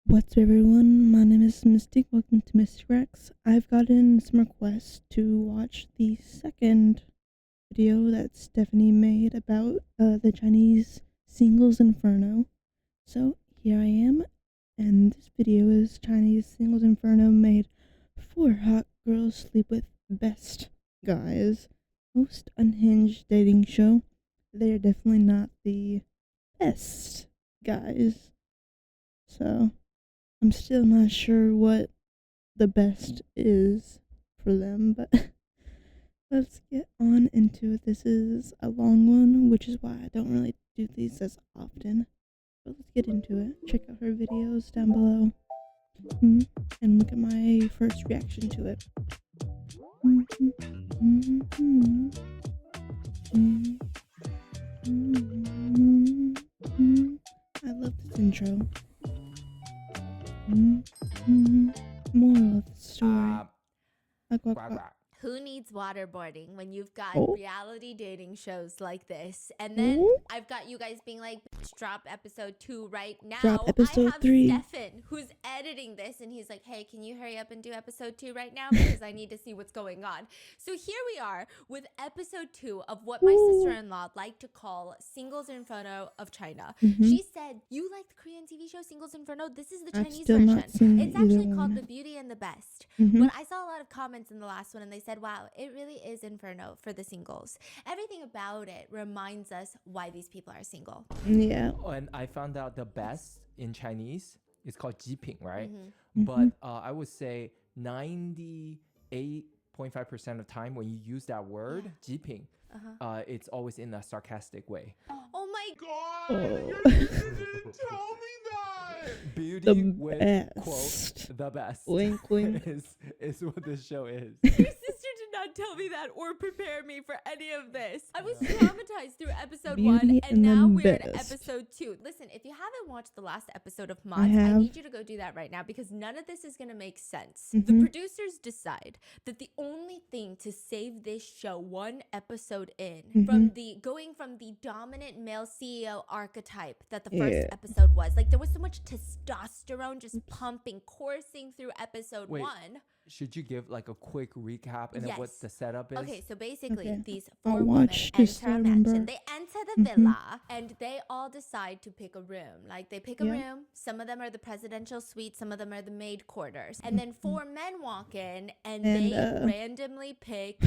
What's up, everyone? My name is Mistic. Welcome to Mistic. I've gotten some requests to watch the second video that Stephanie made about the Chinese singles Inferno. So here I am, and this video is Chinese singles Inferno made 4 hot girls sleep with best guys. Most unhinged dating show. They're definitely not the best guys. So I'm still not sure what the best is for them, but let's get on into it. This is a long one, which is why I don't really do these as often. But let's get into it. Check out her videos down below. And look at my first reaction to it. I love this intro. Moral of the story. Who needs waterboarding when you've got Oh. reality dating shows like this? And then Oh. I've got you guys being like, "Bitch, drop episode 2 right now." Drop episode I have 3. Stefan who's editing this, and he's like, "Hey, can you hurry up and do episode 2 right now? Because I need to see what's going on." So here we are with episode 2 of what my sister-in-law liked to call Singles Inferno of China. She said, "You like the Korean TV show Singles Inferno? This is the I've Chinese still not version. seen It's either actually one. called The Beauty and the Best." Mhm. But I saw a lot of comments in the last one, and they said, "Wow, it really is Inferno for the singles." Everything about it reminds us why these people are single. Yeah. Oh, and I found out the best in Chinese is called jiping, right? Mm-hmm. But I would say 98.5% of time when you use that word, jiping, it's always in a sarcastic way. Oh my God, Oh. you didn't tell me that. Beauty The with best. quote the best Wink, wink. is what this show is. Your sister did not tell me that or prepare me for any of this. I was traumatized through episode 1, Beauty and and now the we're at best. episode 2. Listen, if you haven't watched the last episode of I Mods, I have. need you to go do that right now because none of this is going to make sense. The Mhm. producers decide that the only thing to save this show one episode in from going from the dominant male CEO archetype that the first Yeah. episode was, like there was so much testosterone just pumping, coursing through episode Wait. 1. Should you give like a quick recap and then what Yes. the setup is? Okay, so basically Okay. these I'll 4 women watch just enter so I a mansion. remember. They enter the villa and they all decide to pick a room. Like they pick a Yeah. room. Some of them are the presidential suite. Some of them are the maid quarters. And then 4 men walk in and they randomly pick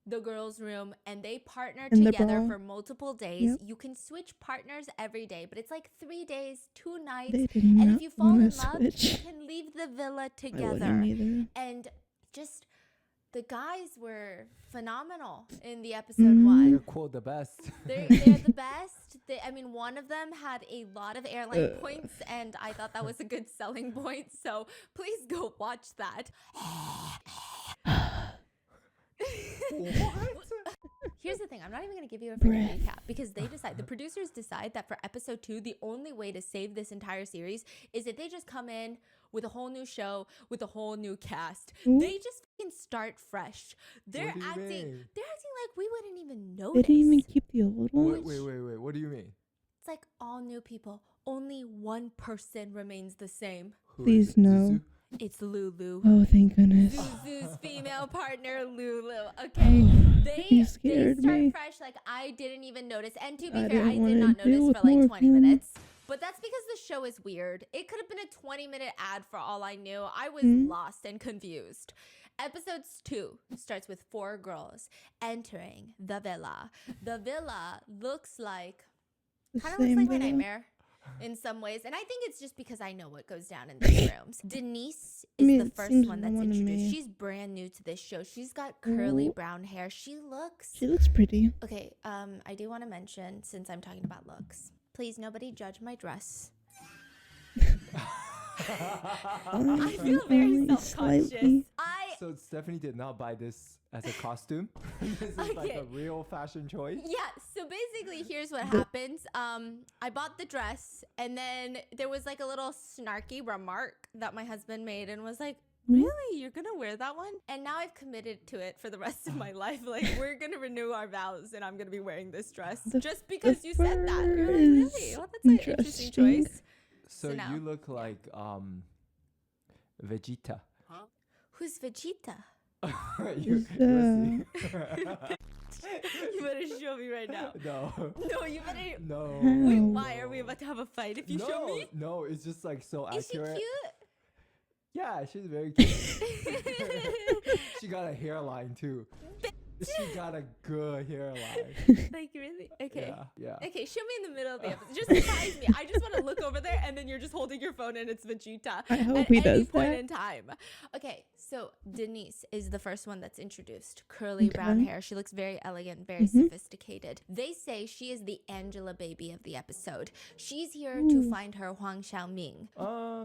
the girls' room and they partner And the together bra. for multiple days. Yep. You can switch partners every day, but it's like 3 days, 2 nights. They did And not if you fall wanna in love, you switch. can leave the villa I together. wouldn't either. And just the guys were phenomenal in the episode 1. They're quote the best. They're the best. I mean, one of them had a lot of airline points, and I thought that was a good selling point. So please go watch that. Here's the thing. I'm not even going to give you a freaking Breath. recap because the producers decide that for episode 2, the only way to save this entire series is that they just come in with a whole new show, with a whole new cast. They just fucking start fresh. They're What do you acting mean? like we wouldn't even notice. They didn't even keep the old ones. Wait. What do you mean? It's like all new people. Only one person remains the same. Who Please is it? no. Zuzu? It's Lulu. Oh, thank goodness. Zuzu's female partner, Lulu. Okay, You they scared start me. fresh. Like I didn't even notice. And to be I fair, I didn't did wanna not deal notice with for like more 20 of him. minutes. But that's because the show is weird. It could have been a 20-minute ad for all I knew. I was lost and confused. Episodes 2 starts with 4 girls entering the villa. The villa looks like The kind of looks same like my villa. nightmare in some ways, and I think it's just because I know what goes down in these rooms. Denise is mean, the it first seems one that's normal to introduced. me. She's brand new to this show. She's got curly Ooh. brown hair. She looks pretty. okay. I do want to mention, since I'm talking about looks, please nobody judge my dress. I feel very Only self-conscious. slightly. So Stephanie did not buy this as a costume. This is like Okay. a real fashion choice. Yeah, so basically here's what happens. I bought the dress and then there was like a little snarky remark that my husband made and was like, "Really? You're gonna wear that one?" And now I've committed to it for the rest of my life. Like we're gonna renew our vows and I'm gonna be wearing this dress just because you said that. You're like, fur really? is Well, that's an interesting interesting. choice. So now- you look like Vegeta. Who's Vegeta? you Is, see. You better show me right now. No. No, you better. No. Wait, How? why are we about to have a fight if you show me? No, it's just like so Is she accurate. cute? Yeah, she's very cute. She got a hairline too. She got a good hairline. Like, really? Okay. Yeah. Okay, show me in the middle of the episode. Just surprise me. I just want to look over there, and then you're just holding your phone, and it's Vegeta. I hope at he any does point that. in time. Okay, so Denise is the first one that's introduced. Curly brown Okay. hair. She looks very elegant, very sophisticated. They say she is the Angela baby of the episode. She's here to Ooh. find her Huang Xiaoming.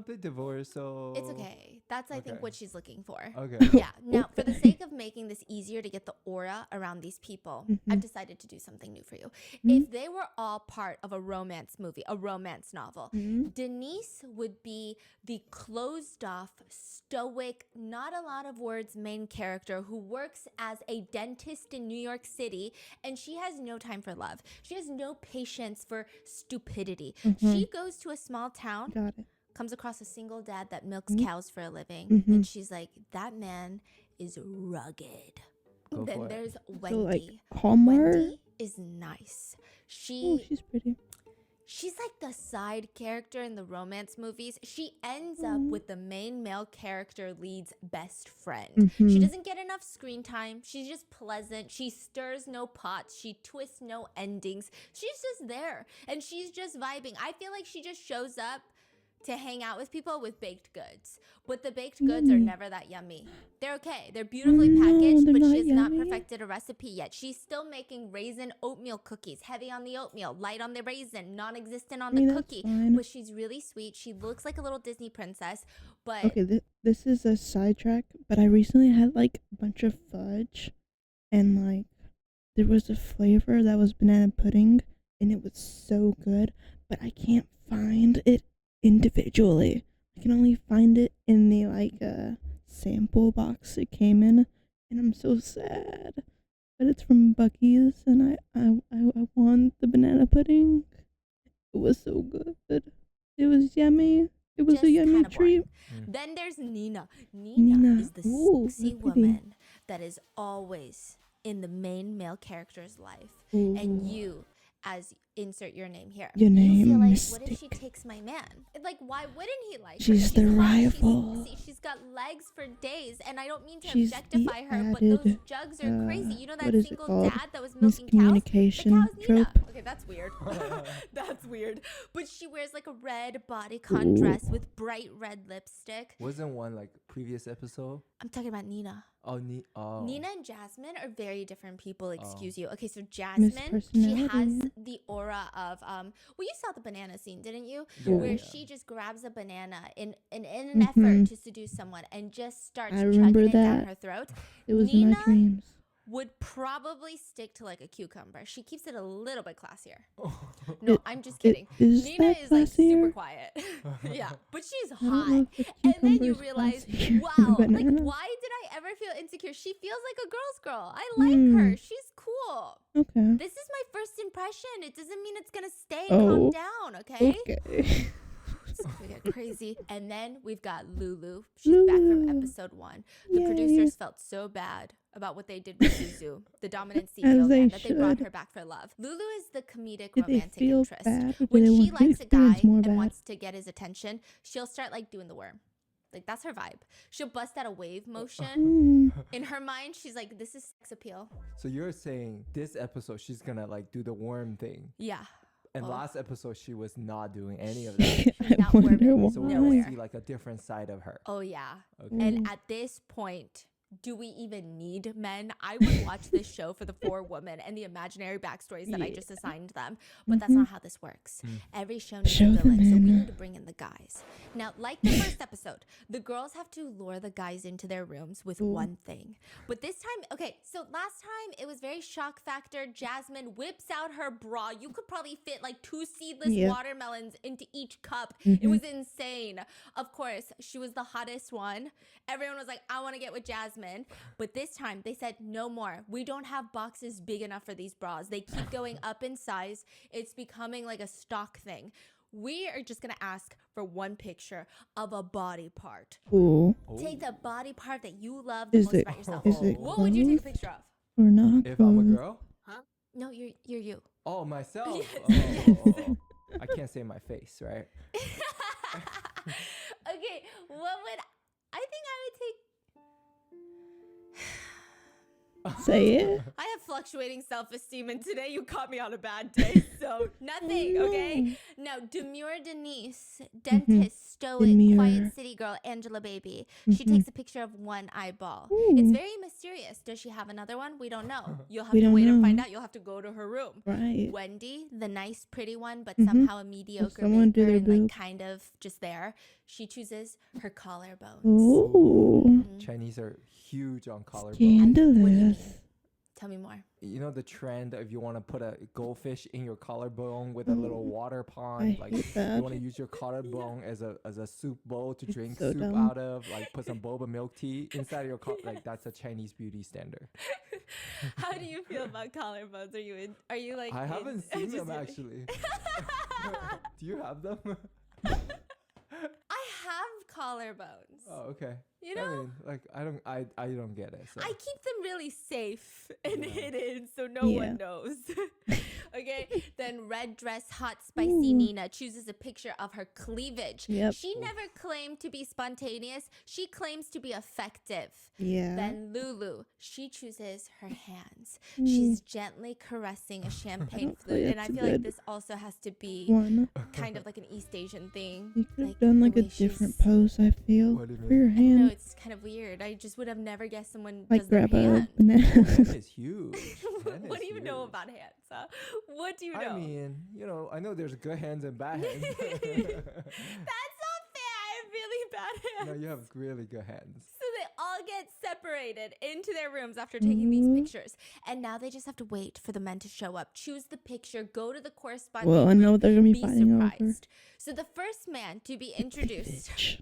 They divorced, so It's okay. That's, I think, Okay. what she's looking for. Okay. Yeah. Now, for the sake of making this easier to get the aura around these people, I've decided to do something new for you. If they were all part of a romance movie, a romance novel, Denise would be the closed off, stoic, not a lot of words main character who works as a dentist in New York City, and she has no time for love. She has no patience for stupidity. She goes to a small town, Got it. comes across a single dad that milks cows for a living, and she's like, that man is rugged. Go Then for it. there's Wendy. So like Hallmark. Wendy is nice. Oh, She's she's pretty. like the side character in the romance movies. She ends up with the main male character lead's best friend. She doesn't get enough screen time. She's just pleasant. She stirs no pots. She twists no endings. She's just there and she's just vibing. I feel like she just shows up to hang out with people with baked goods. But the baked goods are never that yummy. They're okay. They're beautifully No, packaged, they're but not she's not yummy. perfected a recipe yet. She's still making raisin oatmeal cookies, heavy on the oatmeal, light on the raisin, non-existent on the that's cookie. fine. But she's really sweet. She looks like a little Disney princess. But Okay, this is a sidetrack, but I recently had like a bunch of fudge, and like there was a flavor that was banana pudding, and it was so good, but I can't find it individually. I can only find it in the like sample box it came in, and I'm so sad. But it's from Bucky's, and I want the banana pudding. It was so good. It was yummy. It was just a yummy kinda boring. treat. Then there's Nina. Nina. Nina is the Ooh, sexy look pretty. woman that is always in the main male character's life. And Ooh. you, as insert your name here, Your you name, feel like, what if she Mistic. takes my man? Like, why wouldn't he like her? She's the hot, rival. She's sexy, she's got legs for days, and I don't mean to She's the objectify her, but those added, jugs are crazy. You know that what is it single called? dad that was milking cows? The Miscommunication cow is Nina. trope. Okay, that's weird. That's weird. But she wears like a red bodycon dress with bright red lipstick. Wasn't one like previous episode? I'm talking about Nina. Oh, Nina and Jasmine are very different people, excuse you. Okay, so Miss Jasmine, she has Personality. the aura of well, you saw the banana scene, didn't you? Yeah, Where yeah. she just grabs a banana in an effort to seduce someone and just starts I chugging remember it down that. her throat. It was in Nina my dreams. would probably stick to like a cucumber. She keeps it a little bit classier. No, I'm just kidding. Is Nina that is like super classier? quiet. Yeah, but she's I don't know hot. if a And then you cucumber's realize, classier wow, than like banana. why did I ever feel insecure? She feels like a girl's girl. I like her. She's cool. Okay. This is my first impression. It doesn't mean it's gonna stay. Calm Oh. down, okay? Okay. We get crazy. And then we've got Lulu. She's back from Lulu. episode 1. The Yay. producers felt so bad about what they did with Suzu, the dominant As CEO they man, that they brought should. her back for love. Lulu is the comedic Did they romantic feel interest. bad, or When did they she want to likes a guy experience more and bad? wants to get his attention, she'll start like doing the worm. Like that's her vibe. She'll bust out a wave motion. In her mind, she's like, this is sex appeal. So you're saying this episode she's gonna like do the worm thing, Yeah. and Oh. last episode she was not doing any of that. She's I not wonder worming. why. So we're Nowhere. gonna see like a different side of her. Oh, yeah. Okay. And at this point, do we even need men? I would watch this show for the 4 women and the imaginary backstories that I just assigned them. But that's not how this works. Every show needs Show a the villain, so we men. need to bring in the guys. Now, like the first episode, the girls have to lure the guys into their rooms with one thing. But this time, okay, so last time it was very shock factor. Jasmine whips out her bra. You could probably fit like 2 seedless Yep. watermelons into each cup. It was insane. Of course, she was the hottest one. Everyone was like, I want to get with Jasmine. But this time they said no more. We don't have boxes big enough for these bras. They keep going up in size. It's becoming like a stock thing. We are just going to ask for one picture of a body part. Ooh. Take the body part that you love the Is most it about yourself. is it What would you take a clothed picture of? or not If I'm a clothed? girl? No, you're you. Oh, myself. Yes, Oh. I can't say my face, right? Okay, what would I think I would take? Say it. I have fluctuating self-esteem, and today you caught me on a bad day, so nothing, okay? Now, demure Denise, dentist, stoic, Demure. quiet city girl, Angela baby. She takes a picture of one eyeball. Ooh. It's very mysterious. Does she have another one? We don't know. You'll have We to don't wait and find know. out. You'll have to go to her room. Right. Wendy, the nice, pretty one, but Mhm. somehow a mediocre someone do maker their and like boob. kind of just there. She chooses her collarbones. Ooh. Mhm. Chinese are huge on collarbones. Scandalous. Tell me more. You know the trend if you want to put a goldfish in your collarbone with a little water pond, I like hate that. you want to use your collarbone as a soup bowl to It's drink so soup dumb. out of, like put some boba milk tea inside your like that's a Chinese beauty standard. How do you feel about collarbones? Are you like? I haven't seen them just- actually. Do you have them? I have collarbones. Oh, okay. You I know, mean, like I don't get it. So. I keep them really safe and Yeah. hidden so no Yeah. one knows. Okay, then red dress, hot, spicy Ooh. Nina chooses a picture of her cleavage. Yep. She never claimed to be spontaneous. She claims to be effective. Yeah. Then Lulu, she chooses her hands. Mm. She's gently caressing a champagne don't flute. think And I that's feel like good. this also has to be One. kind of like an East Asian thing. You could have like done the like a way different she's- pose, I feel. What do you For mean? your I know hand. it's kind of weird. I just would have never guessed someone Like does their grab a hand. banana. Hand is huge. Hand What do is you know huge. about hands? Huh? What do you know? I mean, I know there's good hands and bad hands. That's not fair. I have really bad hands. No, you have really good hands. So they all get separated into their rooms after taking these pictures. And now they just have to wait for the men to show up. Choose the picture, go to the corresponding Well, I know room, what they're gonna be be fighting over. surprised. So the first man to be introduced, Bitch.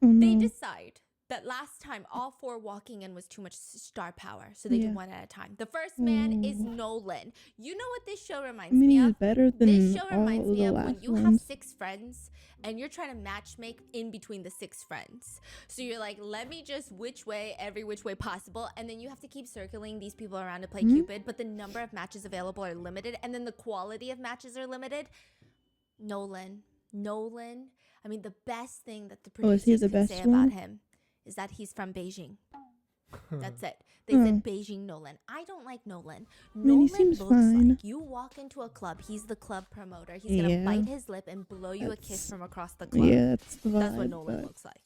Oh they no. decide that last time all four walking in was too much star power. So they do Yeah. one at a time. The first man is Ooh. Nolan. You know what this show I reminds mean, me he's of? better than This show all reminds of me the of when last you have ones. 6 friends and you're trying to matchmake in between the 6 friends. So you're like, let me just every which way possible. And then you have to keep circling these people around to play Cupid. But the number of matches available are limited. And then the quality of matches are limited. Nolan. I mean, the best thing that the Oh, is he producers the can best say one? about him is that he's from Beijing. That's it. They said Beijing Nolan. I don't like Nolan. mean, he Nolan seems looks fine. like you walk into a club. He's the club promoter. He's gonna Yeah. bite his lip and blow you a kiss That's- from across the club. Yeah, that's the vibe. That's what Nolan but looks like.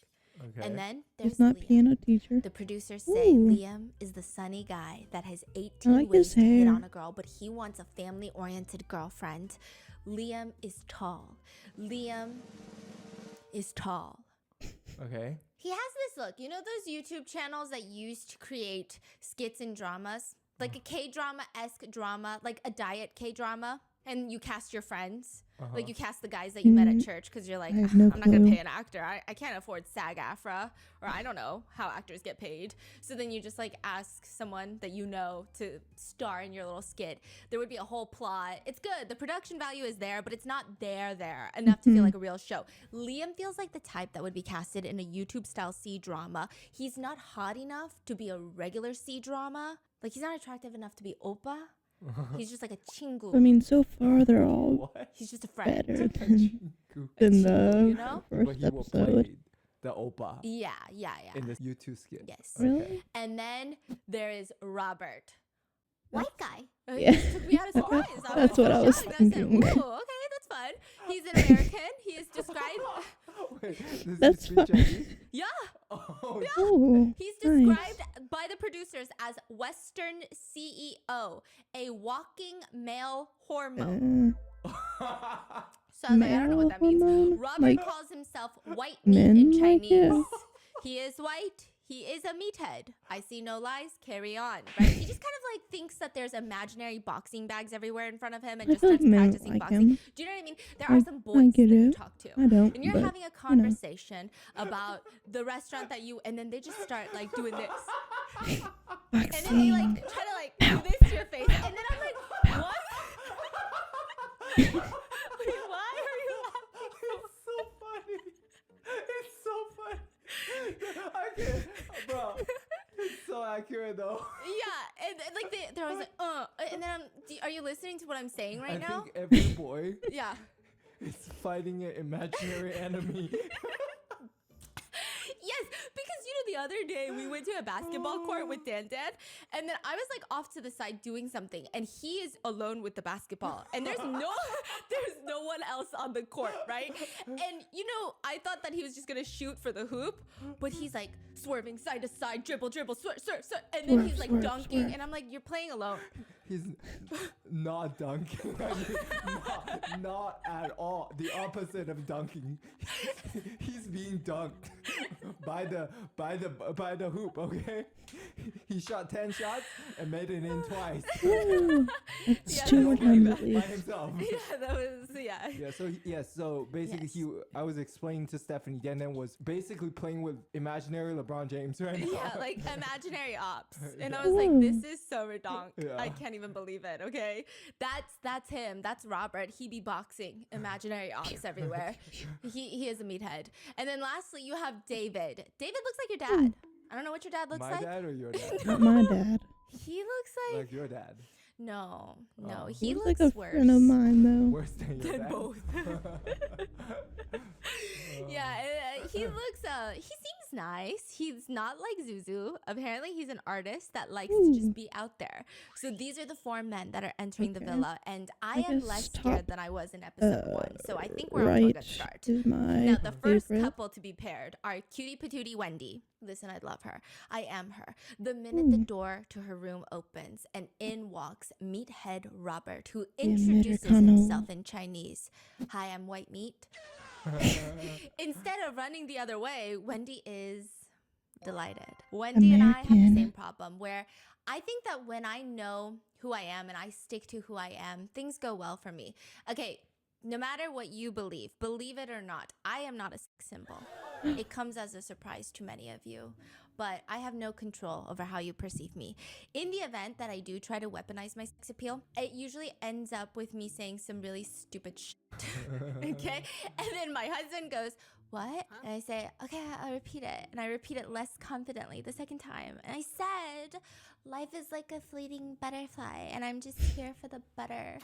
Okay. And then there's he's not Liam. piano teacher. The producers say Ooh. Liam is the sunny guy that has 18 like ways his to hit hair. on a girl, but he wants a family-oriented girlfriend. Liam is tall. Liam is tall. Okay. He has this look. You know those YouTube channels that used to create skits and dramas? Like a K-drama-esque drama, like a diet K-drama, and you cast your friends. Like you cast the guys that you met at church because you're like, I have no I'm not going to clue. pay an actor. I can't afford SAG-AFTRA, or I don't know how actors get paid. So then you just like ask someone that you know to star in your little skit. There would be a whole plot. It's good. The production value is there, but it's not there enough to feel like a real show. Liam feels like the type that would be casted in a YouTube-style C-drama. He's not hot enough to be a regular C-drama. Like he's not attractive enough to be oppa. He's just like a chingu. I mean, so far they're all What? He's just a friend. better Cool. than you the know? But first he will episode. play the oppa Yeah. in this YouTube skit. Yes. Really? And then there is Robert. White guy. Yeah. He took me out of surprise. That's what I was shocked. thinking. I said, ooh, okay, that's fun. He's an American. He is described. Wait, does That's he speak fine. Chinese? Yeah. Oh, Oh, He's nice. described by the producers as Western CEO, a walking male hormone. So I was like, I don't know what that means. male hormone? Robert Like calls himself white meat men in like Chinese. it? He is white. He is a meathead. I see no lies. Carry on. Right? He just kind of like thinks that there's imaginary boxing bags everywhere in front of him and I just feel like starts men practicing like boxing. him. Do you know what I mean? There are some I boys get that you it. talk to. I don't. And you're but, having a conversation about the restaurant that you, and then they just start like doing this. And then they like try to like do this to your face. And then I'm like, what? Wait, why are you there though. Yeah, and like they're always like, and then are you listening to what I'm saying right I now? think every boy Yeah. is fighting an imaginary enemy. Yes, because the other day we went to a basketball court with Dan, and then I was like off to the side doing something, and he is alone with the basketball, and there's no one else on the court, right? And I thought that he was just gonna shoot for the hoop, but he's like swerving side to side, dribble, swerve, and then he's like dunking, and I'm like, you're playing alone. He's not dunking. I mean, not at all. The opposite of dunking. He's being dunked by the hoop. Okay, he shot 10 shots and made it in twice. It's 2 more times at by least. himself. Yeah, that was Yeah. So basically, I was explaining to Stephanie. Dan was basically playing with imaginary LeBron James right now. Yeah, like imaginary ops, and I was like, this is so redonk. Yeah. I can't even believe it. Okay, that's him. That's Robert. He be boxing imaginary ops everywhere. He is a meathead. And then lastly, you have David. David looks like your dad. I don't know what your dad looks My like. dad or your dad? Not my dad. He looks Like your dad. no. Oh. He Looks looks like a worse friend of mine though. Worse than your than dad. both. Yeah, he looks. He seems nice. He's not like Zuzu. Apparently, he's an artist that likes to just be out there. So these are the 4 men that are entering the Okay. villa, and I I am guess less top, scared than I was in episode 1. So I think we're off to a right good start. is my Now, the first favorite. couple to be paired are Cutie Patootie Wendy. Listen, I love her. I am her. The minute the door to her room opens and in walks Meathead Robert, who introduces Americano. himself in Chinese. Hi, I'm white meat. Instead of running the other way, Wendy is delighted. Wendy and I have the American. same problem where I think that when I know who I am and I stick to who I am, things go well for me. Okay, no matter what you believe it or not, I am not a sex symbol. It comes as a surprise to many of you, but I have no control over how you perceive me. In the event that I do try to weaponize my sex appeal, it usually ends up with me saying some really stupid shit. Okay? And then my husband goes, what? And I say, okay, I'll repeat it. And I repeat it less confidently the second time. And I said, life is like a fleeting butterfly, and I'm just here for the butter.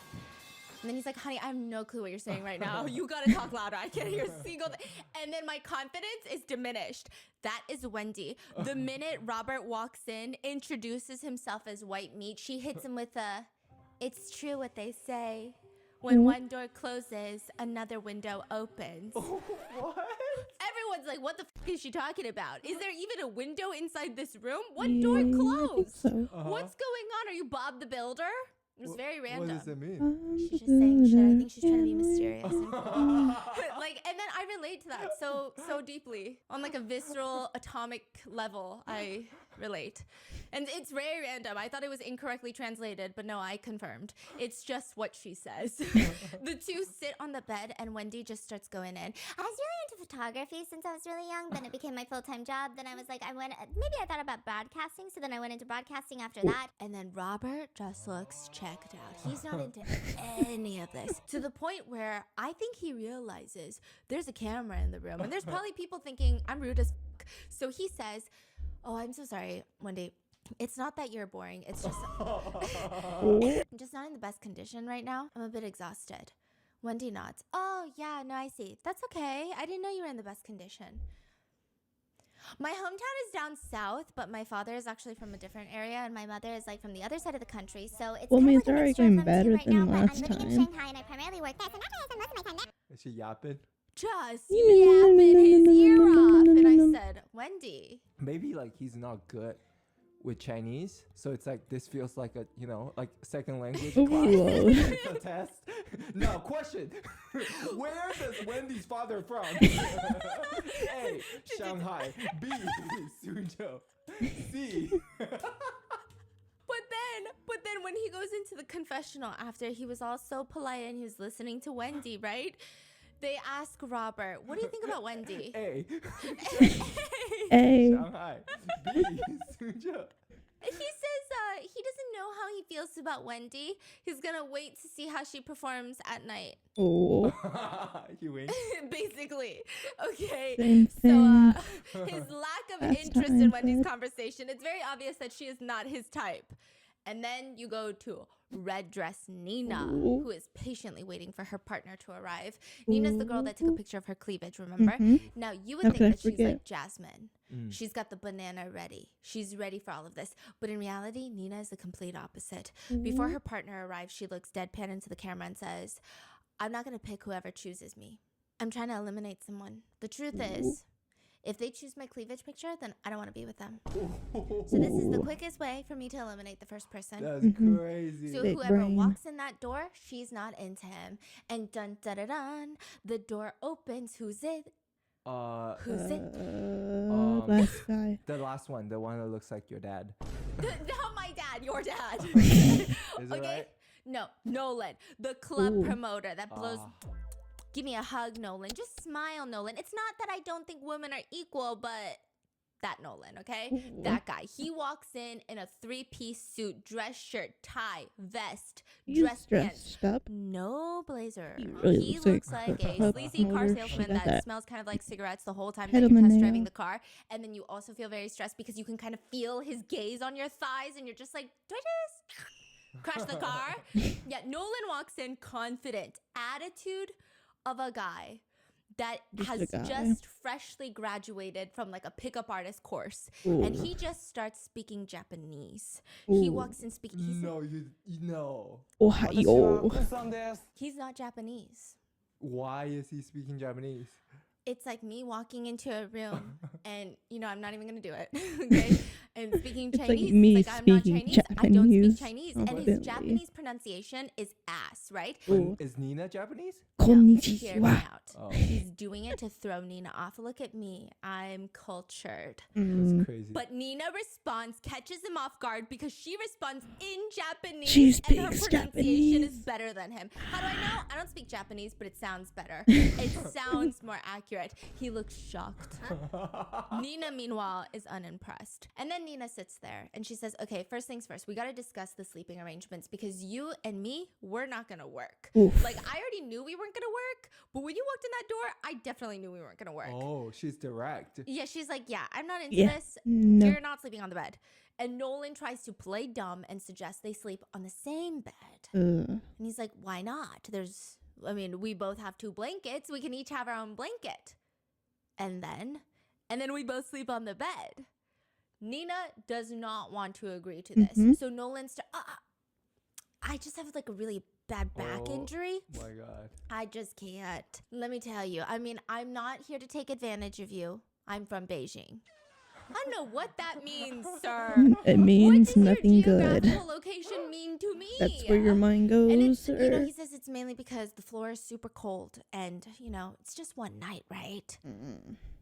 And then he's like, honey, I have no clue what you're saying right now. You gotta talk louder. I can't hear a single thing. And then my confidence is diminished. That is Wendy. The minute Robert walks in, introduces himself as white meat, she hits him with a, it's true what they say. When one door closes, another window opens. What? Everyone's like, what the f is she talking about? Is there even a window inside this room? What door Yeah, I think closed? so. What's going on? Are you Bob the Builder? It was very random. What does it mean? She's just saying shit. I think she's trying to be mysterious. And cool. Like, and then I relate to that so deeply on like a visceral atomic level. I relate, and it's very random. I thought it was incorrectly translated, but no, I confirmed. It's just what she says. The two sit on the bed, and Wendy just starts going in. I was really into photography since I was really young. Then it became my full-time job. Then I was like, maybe I thought about broadcasting. So then I went into broadcasting after that. And then Robert just looks checked out. He's not into any of this. To the point where I think he realizes there's a camera in the room. And there's probably people thinking I'm rude as f. So he says, oh, I'm so sorry, Wendy. It's not that you're boring. It's just I'm just not in the best condition right now. I'm a bit exhausted. Wendy nods. Oh, yeah, no, I see. That's okay. I didn't know you were in the best condition. My hometown is down south, but my father is actually from a different area, and my mother is like from the other side of the country. So it's Well, kind means of like a they're mixture already of them better two right than now. But I'm last living in time. Shanghai, and I primarily work there. So that's why I spend most of my time there. Is she yapping? Just yapping his ear off. And I said, Wendy. Maybe like he's not good with Chinese, so it's like this feels like a like second language class. Whoa. It's a test. Now question: where does Wendy's father from? A. Shanghai. B. Suzhou. C. But then when he goes into the confessional after he was all so polite and he was listening to Wendy, right? They ask Robert, what do you think about Wendy? A. A. Shanghai. B. Suzhou. He says he doesn't know how he feels about Wendy. He's gonna wait to see how she performs at night. Oh, He winked. Basically. Okay. same So thing. his lack of That's interest in time, Wendy's Fred. conversation, it's very obvious that she is not his type. And then you go to red dress Nina, Ooh. who is patiently waiting for her partner to arrive. Nina's the girl that took a Ooh. picture of her cleavage, remember? Mhm. Now, you would How think could I that she's forget? like Jasmine. Mm. She's got the banana ready. She's ready for all of this. But in reality, Nina is the complete opposite. Before her partner arrives, she looks deadpan into the camera and says, I'm not going to pick whoever chooses me. I'm trying to eliminate someone. The truth is, if they choose my cleavage picture, then I don't want to be with them. So this is the quickest way for me to eliminate the first person. That's Mhm. crazy. So Big whoever brain. walks in that door, she's not into him. And dun dun dun dun, the door opens. Who's it? Who's it? Last guy. The last one, the one that looks like your dad. Not my dad, your dad. Is it right? No, Nolan, the club Ooh. promoter that blows. Ah. Give me a hug, Nolan. Just smile, Nolan. It's not that I don't think women are equal, but that Nolan, okay? Ooh. That guy. He walks in a 3-piece suit, dress shirt, tie, vest, He's dress pants. dressed up. No blazer. He really He looks looks like like a a sleazy car promoter. salesman She got that that smells kind of like cigarettes the whole time head that on you're the test driving nail. the car. And then you also feel very stressed because you can kind of feel his gaze on your thighs and you're just like, do I just crash the car? Yeah, Nolan walks in confident. Attitude of a guy that Just has a guy. just freshly graduated from like a pickup artist course. And he just starts speaking Japanese. He Ooh. walks in speaking. He's, No, you know. Ohio. he's not Japanese. Why is he speaking Japanese? It's like me walking into a room and, you know, I'm not even going to do it. Okay. And speaking It's like Chinese. me it's like I'm not speaking Chinese. I don't speak Japanese Chinese. And his confidently. Japanese pronunciation is ass, right? Ooh. Is Nina Japanese? No, hear me Konnichiwa. out. Oh. He's doing it to throw Nina off. Look at me. I'm cultured. Mm. That's crazy. But Nina responds, catches him off guard because she responds in Japanese She and her speaks pronunciation is Japanese. better than him. How do I know? I don't speak Japanese, but it sounds better. It sounds more accurate. He looks shocked. Nina, meanwhile, is unimpressed. And then Nina sits there and she says, okay, first things first, we got to discuss the sleeping arrangements because you and me, we're not going to work. Oof. Like, I already knew we weren't going to work, but when you walked in that door, I definitely knew we weren't going to work. Oh, she's direct. Yeah, she's like, yeah, I'm not into Yeah. this. No. You're not sleeping on the bed. And Nolan tries to play dumb and suggests they sleep on the same bed. And he's like, why not? We both have 2 blankets. We can each have our own blanket. And then we both sleep on the bed. Nina does not want to agree to this. Mhm. So Nolan's, I just have like a really bad back injury. Oh my God. I just can't. Let me tell you. I mean, I'm not here to take advantage of you. I'm from Beijing. I don't know what that means, sir. It means what does nothing your good. geographical location mean to me? That's where your mind And goes, it's, sir. he says it's mainly because the floor is super cold and, it's just one night, right?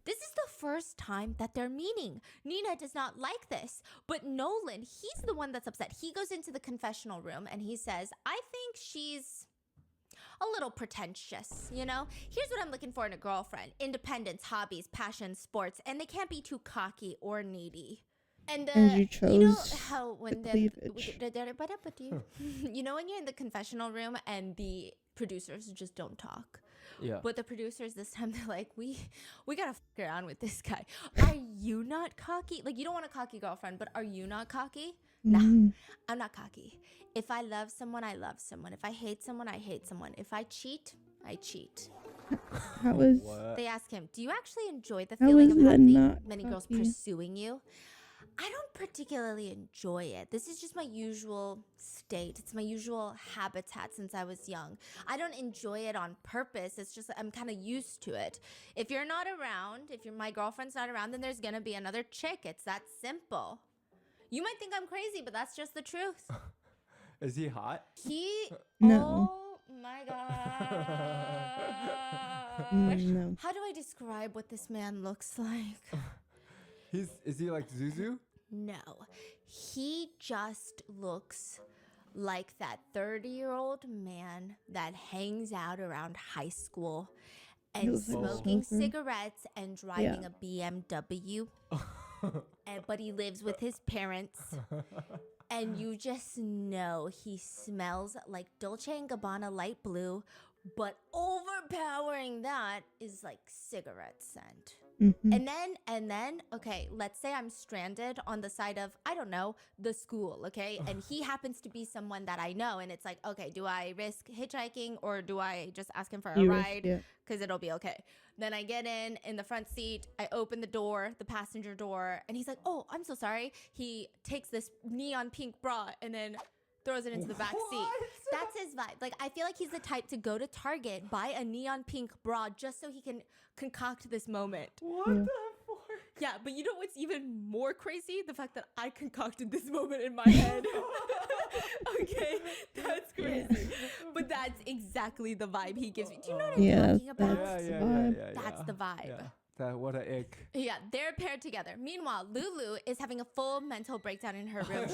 This is the first time that they're meeting. Nina does not like this, but Nolan, he's the one that's upset. He goes into the confessional room and he says, I think she's a little pretentious, Here's what I'm looking for in a girlfriend. Independence, hobbies, passions, sports, and they can't be too cocky or needy. And you you know chose how when the cleavage. you know when you're in the confessional room and the producers just don't talk. Yeah. But the producers this time, they're like, we gotta fuck around with this guy. Are you not cocky? Like, you don't want a cocky girlfriend, but are you not cocky? Nah, I'm not cocky. If I love someone, I love someone. If I hate someone, I hate someone. If I cheat, I cheat. How was What? They ask him, do you actually enjoy the How feeling is of that having not many girls cocky? pursuing you? I don't particularly enjoy it. This is just my usual state. It's my usual habitat since I was young. I don't enjoy it on purpose. It's just I'm kind of used to it. If you're not around, my girlfriend's not around, then there's going to be another chick. It's that simple. You might think I'm crazy, but that's just the truth. Is he hot? No. Oh my gosh. No. How do I describe what this man looks like? Is he like Zuzu? No, he just looks like that 30-year-old man that hangs out around high school and looks like a smoking smoker. cigarettes and driving Yeah. a BMW. but he lives with his parents. And you just know he smells like Dolce & Gabbana light blue, but overpowering that is like cigarette scent. Mm-hmm. And then, okay, let's say I'm stranded on the side of, I don't know, the school, okay? And he happens to be someone that I know. And it's like, okay, do I risk hitchhiking or do I just ask him for a ride? Because it'll be okay. Then I get in the front seat. I open the door, the passenger door. And he's like, oh, I'm so sorry. He takes this neon pink bra and then throws it into the back seat. That's his vibe. Like, I feel like he's the type to go to Target, buy a neon pink bra just so he can concoct this moment. What the fuck? Yeah, but you know what's even more crazy? The fact that I concocted this moment in my head. Okay, that's crazy. But that's exactly the vibe he gives me. Do you know what I'm talking about? That's the vibe. Yeah. That, what a ick. Yeah, they're paired together. Meanwhile, Lulu is having a full mental breakdown in her room.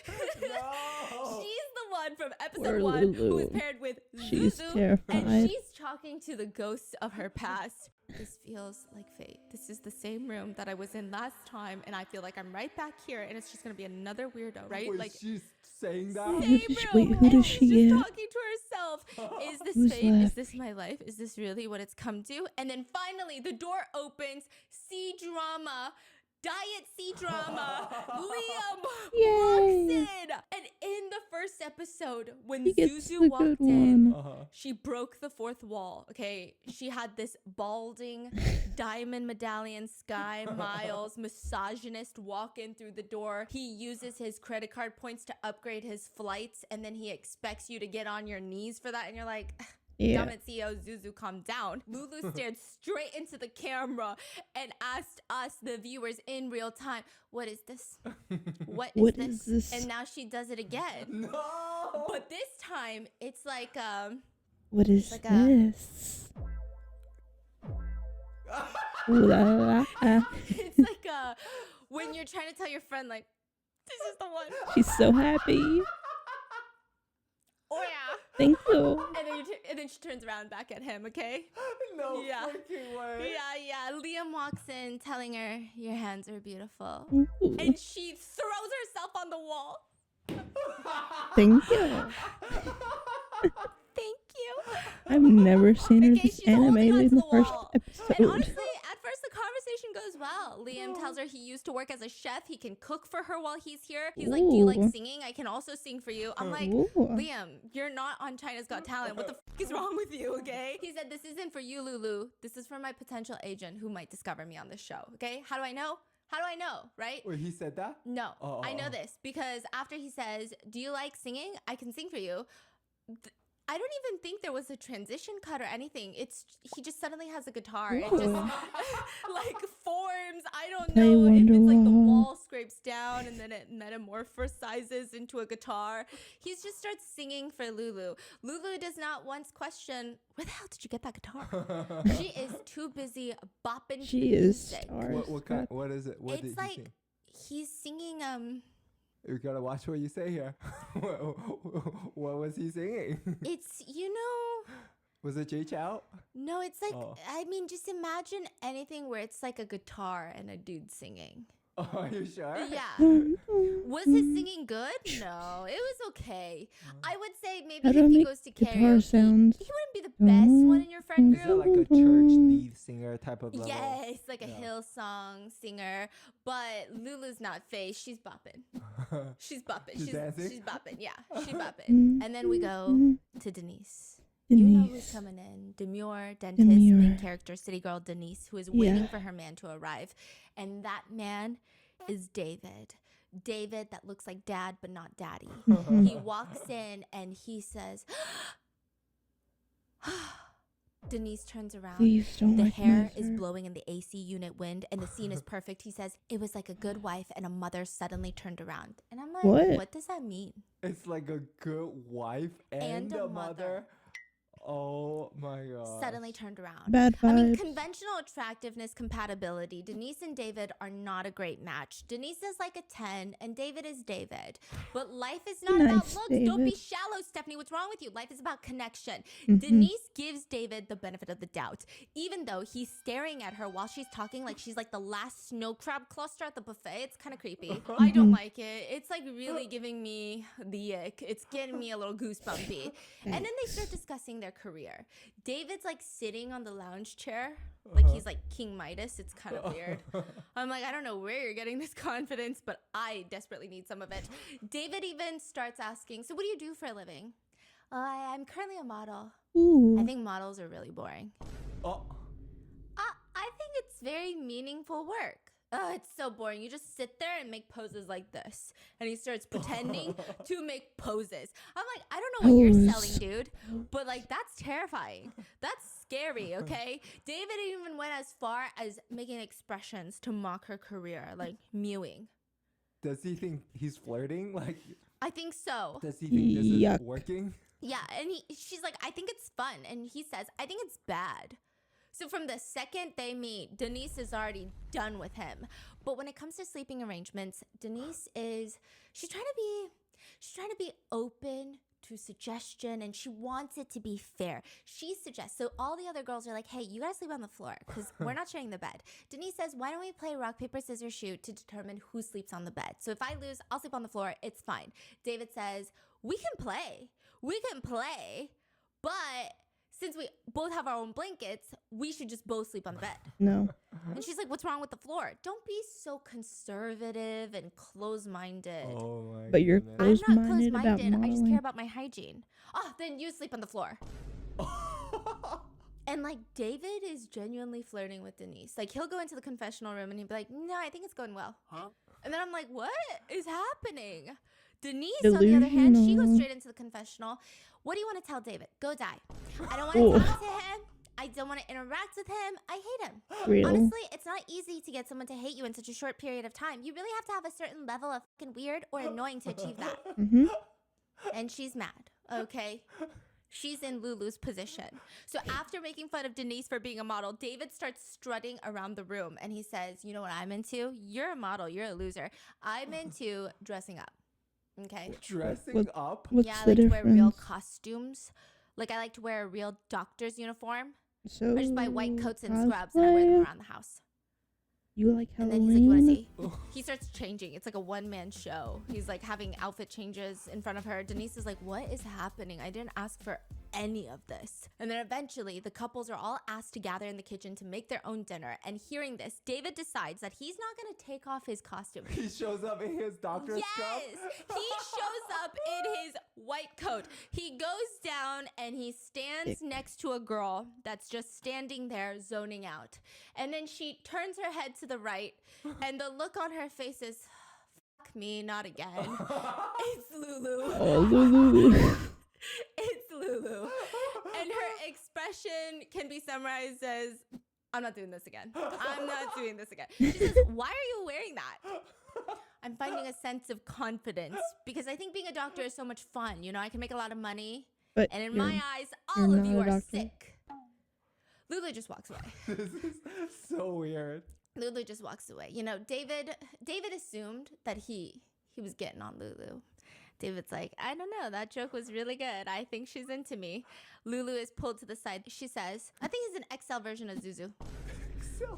She's the one from episode 1 who is paired with She's Zuzu, terrified. and she's talking to the ghosts of her past. This feels like fate. This is the same room that I was in last time, and I feel like I'm right back here, and it's just gonna be another weirdo, right? Wait, like she's saying that? same room. Who does and she she's get? just talking to herself. Is this Who's fate? Is left? this my life? Is this really what it's come to? And then finally, the door opens. C drama. Diet C drama. Liam walks in. And in the first episode, when He gets Zuzu the walked good in, one. she broke the fourth wall. Okay. She had this balding diamond medallion Sky Miles misogynist walk in through the door. He uses his credit card points to upgrade his flights, and then he expects you to get on your knees for that. And you're like, Yeah. damn it, CEO Zuzu, calm down. Lulu stared straight into the camera and asked us, the viewers, in real time, what is this? What is this? And now she does it again. No! But this time, it's like, What is like this? Ooh, la, la, la. it's like when you're trying to tell your friend, like, this is the one. She's so happy. Oh, yeah. Thank you. And then she turns around back at him, okay? No Yeah. freaking way. Yeah. Liam walks in telling her, your hands are beautiful. Ooh. And she throws herself on the wall. Thank you. Thank you. I've never seen her Okay, this she's holding animated onto in the the first wall. episode. And honestly, at first the conversation goes well. Liam tells her he used to work as a chef. He can cook for her while he's here. He's like, do you like Ooh. singing? I can also sing for you. I'm like, Ooh. Liam, you're not on China's Got Talent. What the f is wrong with you, okay? He said, this isn't for you, Lulu. This is for my potential agent who might discover me on this show, okay? How do I know? How do I know, right? Wait, he said that? No, Oh, I know oh. this because after he says, do you like singing? I can sing for you. I don't even think there was a transition cut or anything. It's he just suddenly has a guitar. It just Ooh. like forms. I don't Play know if it's like the Wonderwall. wall scrapes down and then it metamorphosizes into a guitar. He just starts singing for Lulu. Lulu does not once question, where the hell did you get that guitar? She is too busy bopping to She the is music. What kind? What is it? What did It's he like sing? he's singing You gotta watch what you say here. What was he singing? it's Was it Jay Chow? no, it's like Oh. I mean, just imagine anything where it's like a guitar and a dude singing. Oh, are you sure? Yeah. Mm, Was his singing good? No, it was okay. I would say maybe How do I if he make goes to guitar karaoke, sounds? he wouldn't be the best one in your friend Is it group. like a church lead singer type of level? Yes, like a Yeah. Hillsong singer. But Lulu's not Faye. She's bopping. She's bopping. She's dancing? She's bopping. Yeah, she's bopping. And then we go Mm, to Denise. You know who's Denise. coming in. Demure, dentist, main Demure. character, city girl Denise, who is waiting Yeah. for her man to arrive. And that man is David. David that looks like dad, but not daddy. Mm-hmm. He walks in and he says, Denise turns around. Please don't The hair recognize is her. blowing in the AC unit wind and the scene is perfect. He says, it was like a good wife and a mother suddenly turned around. And I'm like, What? what does that mean? It's like a good wife and a mother. Oh my god. Suddenly turned around. Bad vibes. I mean, conventional attractiveness compatibility. Denise and David are not a great match. Denise is like a 10 and David is David. But life is not about Nice, looks. Don't be David. shallow, Stephanie. What's wrong with you? Life is about connection. Mhm. Denise gives David the benefit of the doubt, even though he's staring at her while she's talking like she's like the last snow crab cluster at the buffet. It's kind of creepy. I don't like it. It's like really giving me the ick. It's getting me a little goosebumpy. And then they start discussing their career. David's like sitting on the lounge chair, like he's like King Midas. It's kind of weird. I'm like, I don't know where you're getting this confidence, but I desperately need some of it. David even starts asking, so what do you do for a living? I'm currently a model. Ooh. I think models are really boring. Oh. I think it's very meaningful work. Oh, it's so boring. You just sit there and make poses like this. And he starts pretending to make poses. I'm like, I don't know what you're selling, dude. But like, that's terrifying. That's scary, okay? David even went as far as making expressions to mock her career, like mewing. Does he think he's flirting? Like, I think so. does he think this Yuck. is working? Yeah, and she's like, I think it's fun. And he says, I think it's bad. So from the second they meet, Denise is already done with him. But when it comes to sleeping arrangements, Denise she's trying to be open to suggestion, and she wants it to be fair. She suggests, so all the other girls are like, hey, you gotta sleep on the floor because we're not sharing the bed. Denise says, why don't we play rock, paper, scissors, shoot to determine who sleeps on the bed? So if I lose, I'll sleep on the floor. It's fine. David says, we can play, but since we both have our own blankets, we should just both sleep on the bed. No. And she's like, what's wrong with the floor? Don't be so conservative and close-minded. Oh my But you're goodness. I'm not close-minded about close-minded. I just modeling. care about my hygiene. Oh, then you sleep on the floor. And like, David is genuinely flirting with Denise. Like, he'll go into the confessional room and he'll be like, no, I think it's going well. Huh? And then I'm like, what is happening? Denise, on the other hand, she goes straight into the confessional. What do you want to tell David? Go die. I don't want to talk to him. I don't want to interact with him. I hate him. Real. Honestly, it's not easy to get someone to hate you in such a short period of time. You really have to have a certain level of fucking weird or annoying to achieve that. Mm-hmm. And she's mad, okay? She's in Lulu's position. So after making fun of Denise for being a model, David starts strutting around the room. And he says, you know what I'm into? You're a model. You're a loser. I'm into dressing up. Okay. Dressing up? What's Yeah, I the like to wear real difference? costumes. Like I like to wear a real doctor's uniform. So I just buy white coats and scrubs and I wear them cosplay? around the house. You like And Halloween? then he's like, you want to see? He starts changing. It's like a one-man show. He's like having outfit changes in front of her. Denise is like, what is happening? I didn't ask for any of this. And then eventually the couples are all asked to gather in the kitchen to make their own dinner. And hearing this, David decides that he's not going to take off his costume. He shows up in his doctor's scrub? Yes, he shows up in his white coat. He goes down and he stands next to a girl that's just standing there zoning out. And then she turns her head to the right and the look on her face is, fuck me, not again. It's Lulu. Oh, Lulu. It's Lulu. And her expression can be summarized as, I'm not doing this again. I'm not doing this again. She says, why are you wearing that? I'm finding a sense of confidence because I think being a doctor is so much fun. You know, I can make a lot of money. But And in you're- my eyes, you're all of not you a are doctor. sick. Lulu just walks away. This is so weird. Lulu just walks away. You know, David assumed that he was getting on Lulu. David's like, I don't know. That joke was really good. I think she's into me. Lulu is pulled to the side. She says, I think he's an XL version of Zuzu.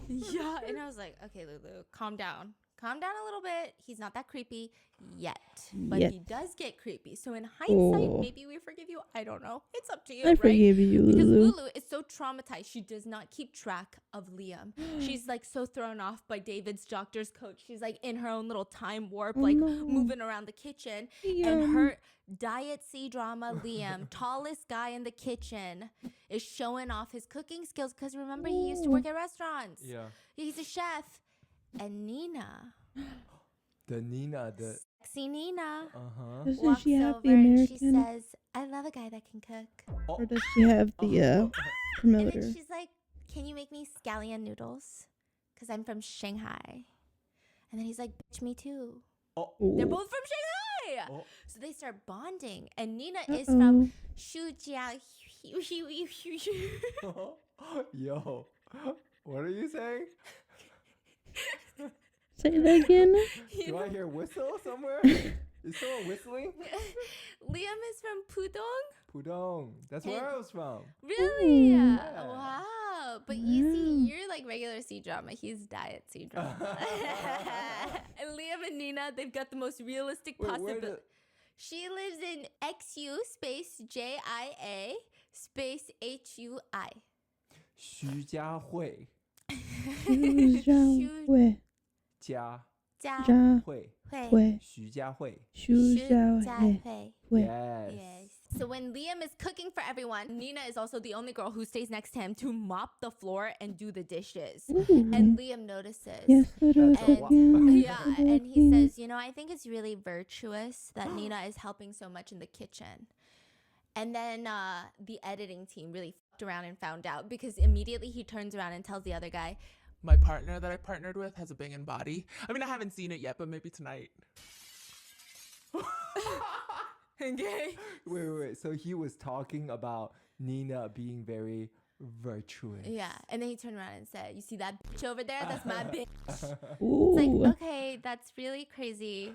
Yeah. And I was like, okay, Lulu, calm down. Calm down a little bit. He's not that creepy yet. But Yet. he does get creepy. So in hindsight, Oh. maybe we forgive you. I don't know. It's up to you, I right? forgive you, Because Lulu. Lulu is so traumatized, she does not keep track of Liam. She's like so thrown off by David's doctor's coat. She's like in her own little time warp, Oh, like no. moving around the kitchen. Liam. And her diet C drama Liam, tallest guy in the kitchen, is showing off his cooking skills because remember, he used to work at restaurants. Yeah. He's a chef. And Nina, The Nina, the sexy Nina, uh-huh. Doesn't walks she have over the and she American? says, I love a guy that can cook. Or does she have the And promoter? then she's like, can you make me scallion noodles? Because I'm from Shanghai. And then he's like, bitch, me too. They're Ooh. both from Shanghai. Oh. So they start bonding. And Nina is from Shu Jia. Yo, what are you saying? Say that again. Do I hear whistle somewhere? Is someone whistling? Liam is from Pudong. Pudong. That's where I was from. Really? Ooh. Yeah. Wow. But you see, Yeah. you're like regular C drama. He's diet C drama. And Liam and Nina, they've got the most realistic Wait, where possibility. the- She lives in XU space JIA space HUI. 徐家汇徐家汇家家家汇会汇徐家汇徐家汇会。汇。 Yes. Yes. So when Liam is cooking for everyone, Nina is also the only girl who stays next to him to mop the floor and do the dishes. And Liam notices. Yes, it is. That's a lot. Yeah, and he says, you know, I think it's really virtuous that Nina is helping so much in the kitchen. And then the editing team really fucked around and found out because immediately he turns around and tells the other guy, My partner that I partnered with has a banging body. I mean, I haven't seen it yet, but maybe tonight. okay. Wait. So he was talking about Nina being very virtuous. Yeah, and then he turned around and said, you see that bitch over there? That's my bitch. Ooh. It's like, okay, that's really crazy.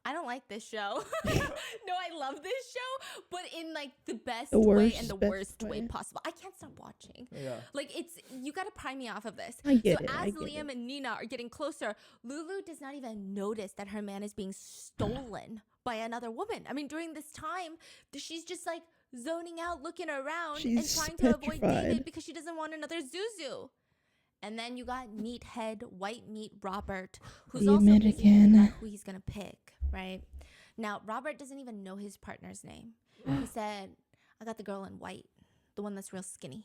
I don't like this show. No, I love this show, but in like the best The way and worst, the best worst way way. possible. I can't stop watching. Yeah. Like it's you got to pry me off of this. I get so it, I as get Liam it. and Nina are getting closer, Lulu does not even notice that her man is being stolen by another woman. I mean, during this time, she's just like zoning out, looking around, She's and trying to avoid David petrified. because she doesn't want another Zuzu. And then you got meathead, white meat Robert, who's The also busy thinking American. about who he's gonna pick, right? Now Robert doesn't even know his partner's name. He said, "I got the girl in white, the one that's real skinny."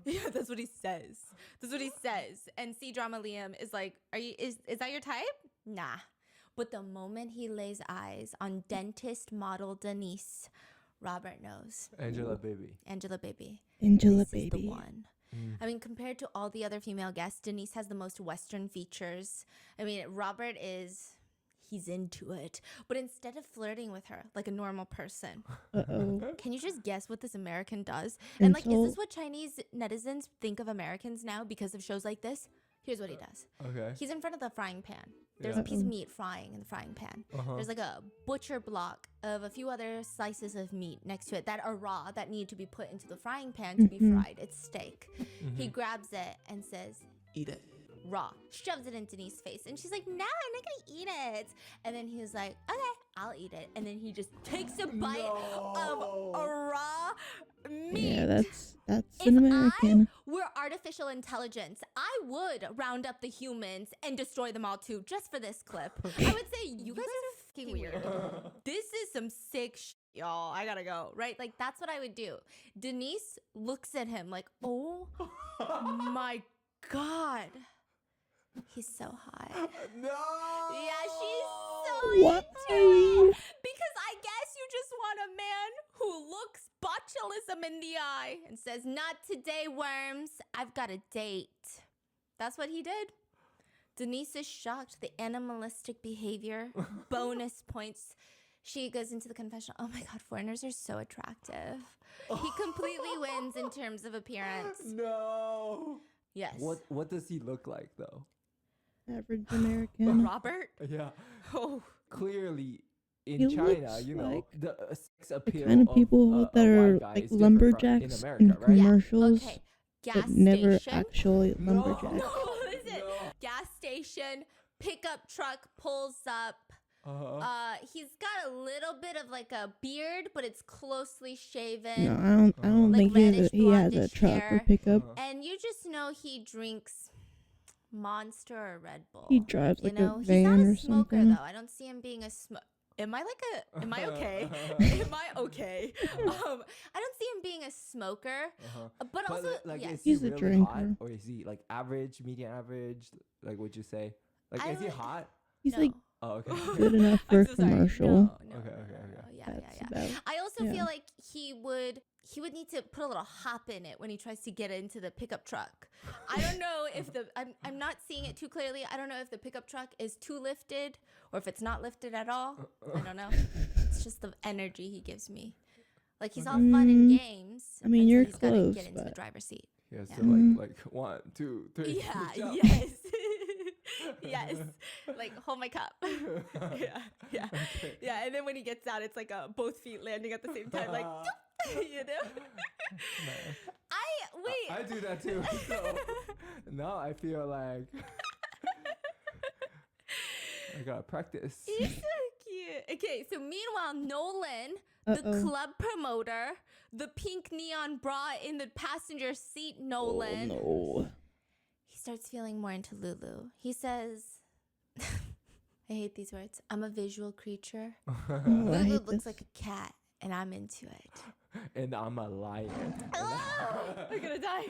Yeah, that's what he says. That's what he says. And C Drama Liam is like, "Are you? Is that your type? Nah." But the moment he lays eyes on dentist model Denise, Robert knows. Angela baby. Angela baby. Angela This baby. is the one. I mean, compared to all the other female guests, Denise has the most Western features. I mean, Robert he's into it. But instead of flirting with her like a normal person, Uh-oh. can you just guess what this American does? And like, is this Insult. what Chinese netizens think of Americans now because of shows like this? Here's what he does. Okay. He's in front of the frying pan. There's Yeah. a piece of meat frying in the frying pan. There's like a butcher block of a few other slices of meat next to it that are raw that need to be put into the frying pan to be fried. It's steak. He grabs it and says, Eat it. raw, shoves it in Denise's face, and she's like, "No, I'm not gonna eat it." And then he was like, "Okay, I'll eat it." And then he just takes a bite of a raw meat. Yeah, that's If an American. I were artificial intelligence, I would round up the humans and destroy them all too, just for this clip. I would say, you guys are fucking weird. This is some sick shit, y'all. I gotta go, right? Like, that's what I would do. Denise looks at him like, oh my God. He's so hot. No. Yeah, she's so What? into it. Because I guess you just want a man who looks botulism in the eye and says, "Not today, worms. I've got a date." That's what he did. Denise is shocked. The animalistic behavior, bonus points. She goes into the confessional. Oh my God, foreigners are so attractive. He completely wins in terms of appearance. No. Yes. What does he look like though? Average American. Robert? Yeah. Oh. Clearly in He China, looks you know, like the sex The appeal kind of of people a that white are guy like is different from lumberjacks in in America, right? commercials, Okay. Gas but never station. actually No. lumberjacks. No, listen. No. Gas station, pickup truck pulls up. He's got a little bit of like a beard, but it's closely shaven. No, I don't Like think he has reddish, he has a blondish truck or hair. pickup. And you just know he drinks Monster or Red Bull. He drives You like know, a he's van not or a smoker something. though. I don't see him being a smoker. Am I okay? Am I okay? I don't see him being a smoker. But also, like, yes. is he He's a really hot, drinker. or is he like average, medium average? Like, would you say? Like, I is he would- hot? He's No. like Oh, okay. good enough for I'm a so sorry. commercial. No. Okay. Yeah, That's yeah. about. I also yeah. feel like he would need to put a little hop in it when he tries to get into the pickup truck. I don't know if I'm not seeing it too clearly. I don't know if the pickup truck is too lifted or if it's not lifted at all. I don't know. It's just the energy he gives me. Like he's all fun and Mm, games. I mean, until you're he's gotta close, get into the but driver's seat. Yeah, so Yeah. like 1, 2, 3. Yeah, jump. yes. Yes. Like hold my cup. Yeah. Yeah. Okay. Yeah, and then when he gets out it's like both feet landing at the same time like you know? Nice. Wait. I do that too. So now I feel like I gotta practice. You're so cute. Okay, so meanwhile, Nolan, the Uh-oh. club promoter, the pink neon bra in the passenger seat, Nolan, Oh, no. he starts feeling more into Lulu. He says, I hate these words. I'm a visual creature. Oh, I Lulu hate looks this. like a cat, and I'm into it. And I'm a lion. I'm gonna die.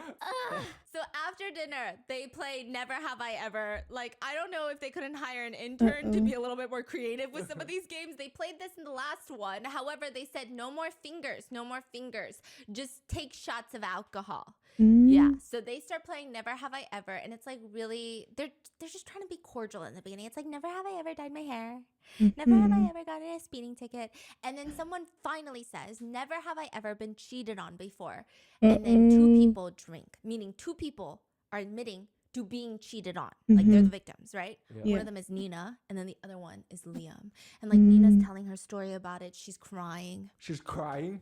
So after dinner, they play Never Have I Ever. Like, I don't know if they couldn't hire an intern to be a little bit more creative with some of these games. They played this in the last one. However, they said no more fingers, no more fingers. Just take shots of alcohol. Yeah. So they start playing Never Have I Ever, and it's like really, they're just trying to be cordial in the beginning. It's like, never have I ever dyed my hair. Never have I ever gotten a speeding ticket. And then someone finally says, never have I ever been cheated on before. And then two people drink, meaning two people are admitting to being cheated on. Like they're the victims, right? Yeah. One of them is Nina, and then the other one is Liam. And like Nina's telling her story about it. She's crying. She's crying.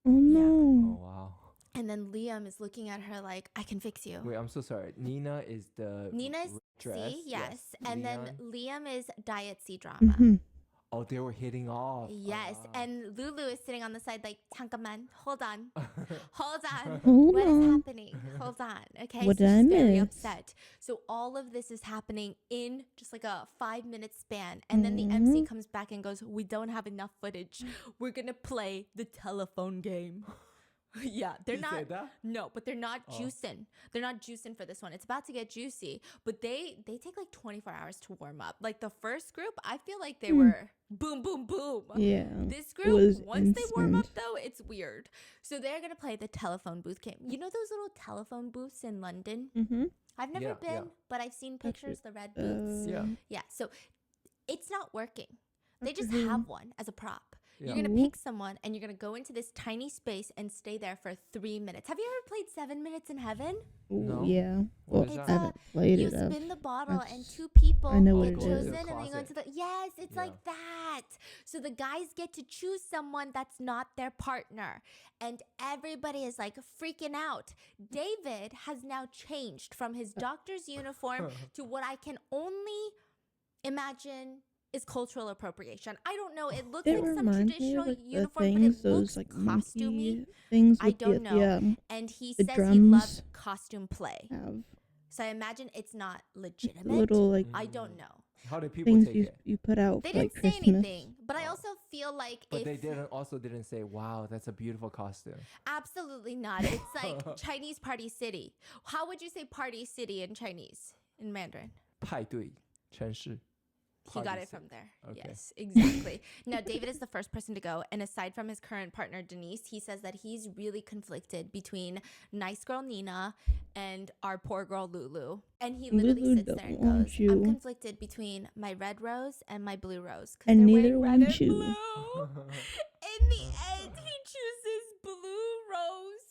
Oh, no. Oh wow. And then Liam is looking at her like, I can fix you. Wait, I'm so sorry. Nina is the Nina's dress. C, yes. And then Liam is Diet C drama. Mhm. Oh, they were hitting off. Yes. And Lulu is sitting on the side like, 잠깐만, hold on. Hold on. Hold What is on. happening? Hold on. Okay. What so did I she's very miss? upset. So all of this is happening in just like a 5-minute span. And then the MC comes back and goes, we don't have enough footage. We're going to play the telephone game. Yeah, they're You not. said that? No, but they're not juicing. They're not juicing for this one. It's about to get juicy, but they take like 24 hours to warm up. Like the first group, I feel like they were boom, boom, boom. Yeah. This it group, was once they warm up instant. though, it's weird. So they're gonna play the telephone booth game. You know those little telephone booths in London? Mm-hmm. I've never Yeah, been, yeah. but I've seen That's pictures. The red booths. Yeah. Yeah. So it's not working. They After just who? have one as a prop. Yeah. You're going to pick someone and you're going to go into this tiny space and stay there for 3 minutes. Have you ever played 7 Minutes in Heaven? No. Yeah. What Well, is I that? haven't played You it. I've- spin the bottle and I've- 2 people I know what get it is. chosen Go to the and then you go into the... Yes, it's Yeah. like that. So the guys get to choose someone that's not their partner. And everybody is like freaking out. David has now changed from his doctor's uniform to what I can only imagine is cultural appropriation. I don't know. It looks It like some reminds me traditional of like the uniform, but things, it those looks like costumey. monkey things. I with don't the, know. Yeah. And he The says he loves drums. costume play. Have So I imagine it's not the legitimate. little like I don't know. How did people things take you it? you put out They for like didn't say Christmas. anything, but I also feel like But if they didn't say, "Wow, that's a beautiful costume." absolutely not. It's like Chinese Party City. How would you say Party City in Chinese, in Mandarin? 派对城市 He got Party it from city. there. Okay. Yes, exactly. Now, David is the first person to go. And aside from his current partner, Denise, he says that he's really conflicted between nice girl Nina and our poor girl Lulu. And he literally Lulu sits there and don't want goes, you. I'm conflicted between my red rose and my blue rose. 'Cause And they're neither wearing red want and you. blue. In the end, he chooses blue rose,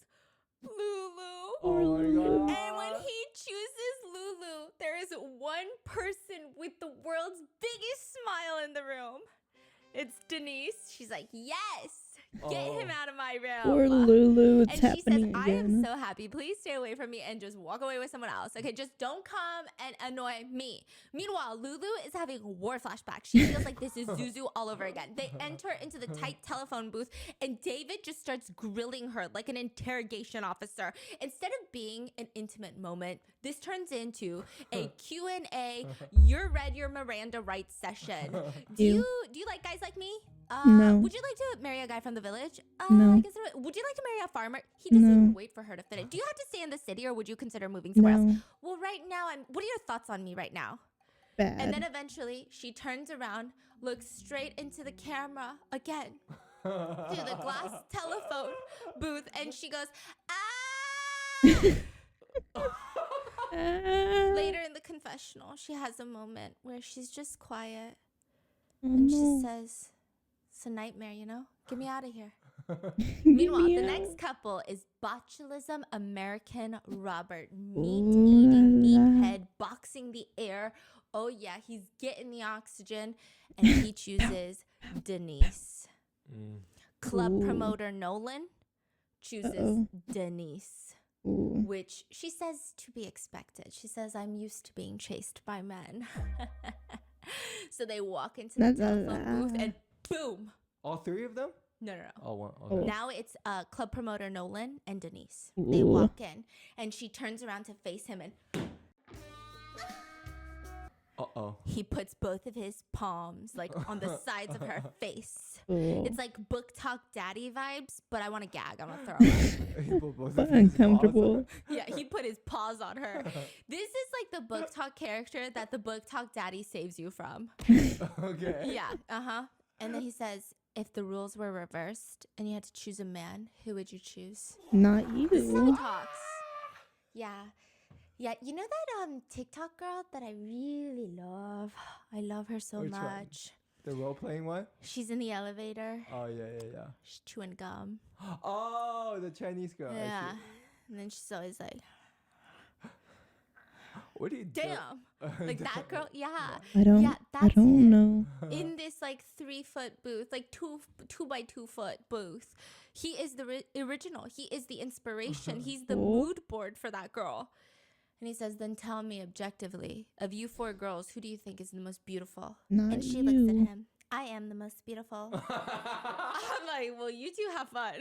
Lulu. Oh my god. And when he chooses Lulu, there is one person with the world's biggest smile in the room. It's Denise. She's like, yes, get him out of my room. Poor Lulu, it's And she says, happening I am again. so happy. Please stay away from me and just walk away with someone else. Okay, just don't come and annoy me. Meanwhile, Lulu is having a war flashback. She feels like this is Zuzu all over again. They enter into the tight telephone booth and David just starts grilling her like an interrogation officer. Instead of being an intimate moment, this turns into a Q&A, you're read your Miranda rights session. Do you like guys like me? No. Would you like to marry a guy from the village? No. I guess would you like to marry a farmer? He doesn't No. even wait for her to finish. Do you have to stay in the city or would you consider moving somewhere else? No. Well, right now, what are your thoughts on me right now? Bad. And then eventually she turns around, looks straight into the camera again, through the glass telephone booth, and she goes, ah! Later in the confessional, she has a moment where she's just quiet Oh, and no. she says, it's a nightmare, you know? Get me out of here. Meanwhile, the Meow. next couple is Botulism American Robert. Ooh Meat-eating la la. meathead, boxing the air. Oh yeah, he's getting the oxygen. And he chooses Denise. Club Ooh. promoter Nolan chooses Uh-oh. Denise, Ooh. which she says to be expected. She says, I'm used to being chased by men. So they walk into the La, la, telephone booth la. and boom. All three of them? No. Oh, one. Oh. Okay. Now it's club promoter Nolan and Denise. They Ooh. walk in and she turns around to face him and Uh-oh. he puts both of his palms like on the sides of her face. Ooh. It's like book talk daddy vibes, but I want to gag. I'm gonna throw up. He put both of But his paws uncomfortable. Yeah, he put his paws on her. This is like the book talk character that the book talk daddy saves you from. Okay. Yeah, And then he says, if the rules were reversed and you had to choose a man, who would you choose? Not This is how he you. talks. Yeah, you know that TikTok girl that I really love? I love her so Which one? much. The role-playing one? She's in the elevator. Oh, yeah. She's chewing gum. Oh, the Chinese girl. I Yeah. see. And then she's always like, What do you do? damn. Like that girl, yeah. I don't. Yeah, I that's don't it. know. In this like 3-foot booth, like two by 2 foot booth, he is the original. He is the inspiration. He's the mood board for that girl. And he says, then tell me objectively, of you 4 girls, who do you think is the most beautiful? Not And she you. looks at him. I am the most beautiful. I'm like, well, you two have fun.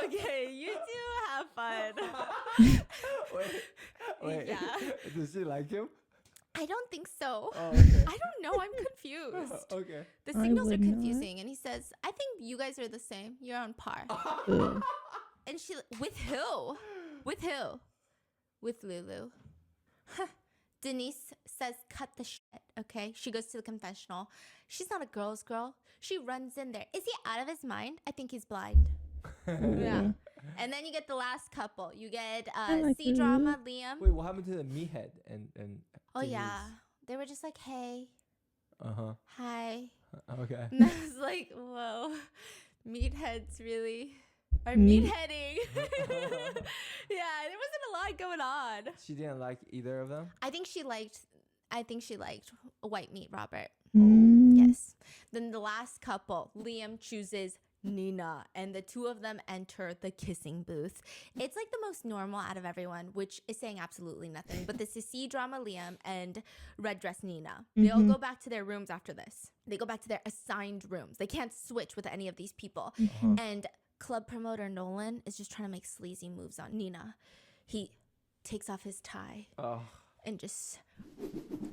Okay, you two have fun. Wait. Yeah. Does she like him? I don't think so. Oh, okay. I don't know. I'm confused. Okay. The I signals are would not. confusing. And he says, I think you guys are the same. You're on par. Ugh. And she, with who? With who? With Lulu. Denise says, cut the shit, okay? She goes to the confessional. She's not a girl's girl. She runs in there. Is he out of his mind? I think he's blind. Yeah. And then you get the last couple. You get like C-drama, Liam. Wait, what happened to the meathead and Oh, Denise? yeah. They were just like, hey, hi. Okay. And I was like, whoa, meatheads really are Meat- meatheading. Yeah, there wasn't a lot going on. She didn't like either of them? I think she liked white meat Robert. Mm. Yes. Then the last couple, Liam chooses Nina, and the two of them enter the kissing booth. It's like the most normal out of everyone, which is saying absolutely nothing. But this is C-drama Liam and red dress Nina. They all go back to their rooms after this. They go back to their assigned rooms. They can't switch with any of these people. And club promoter Nolan is just trying to make sleazy moves on Nina. He takes off his tie Oh. and just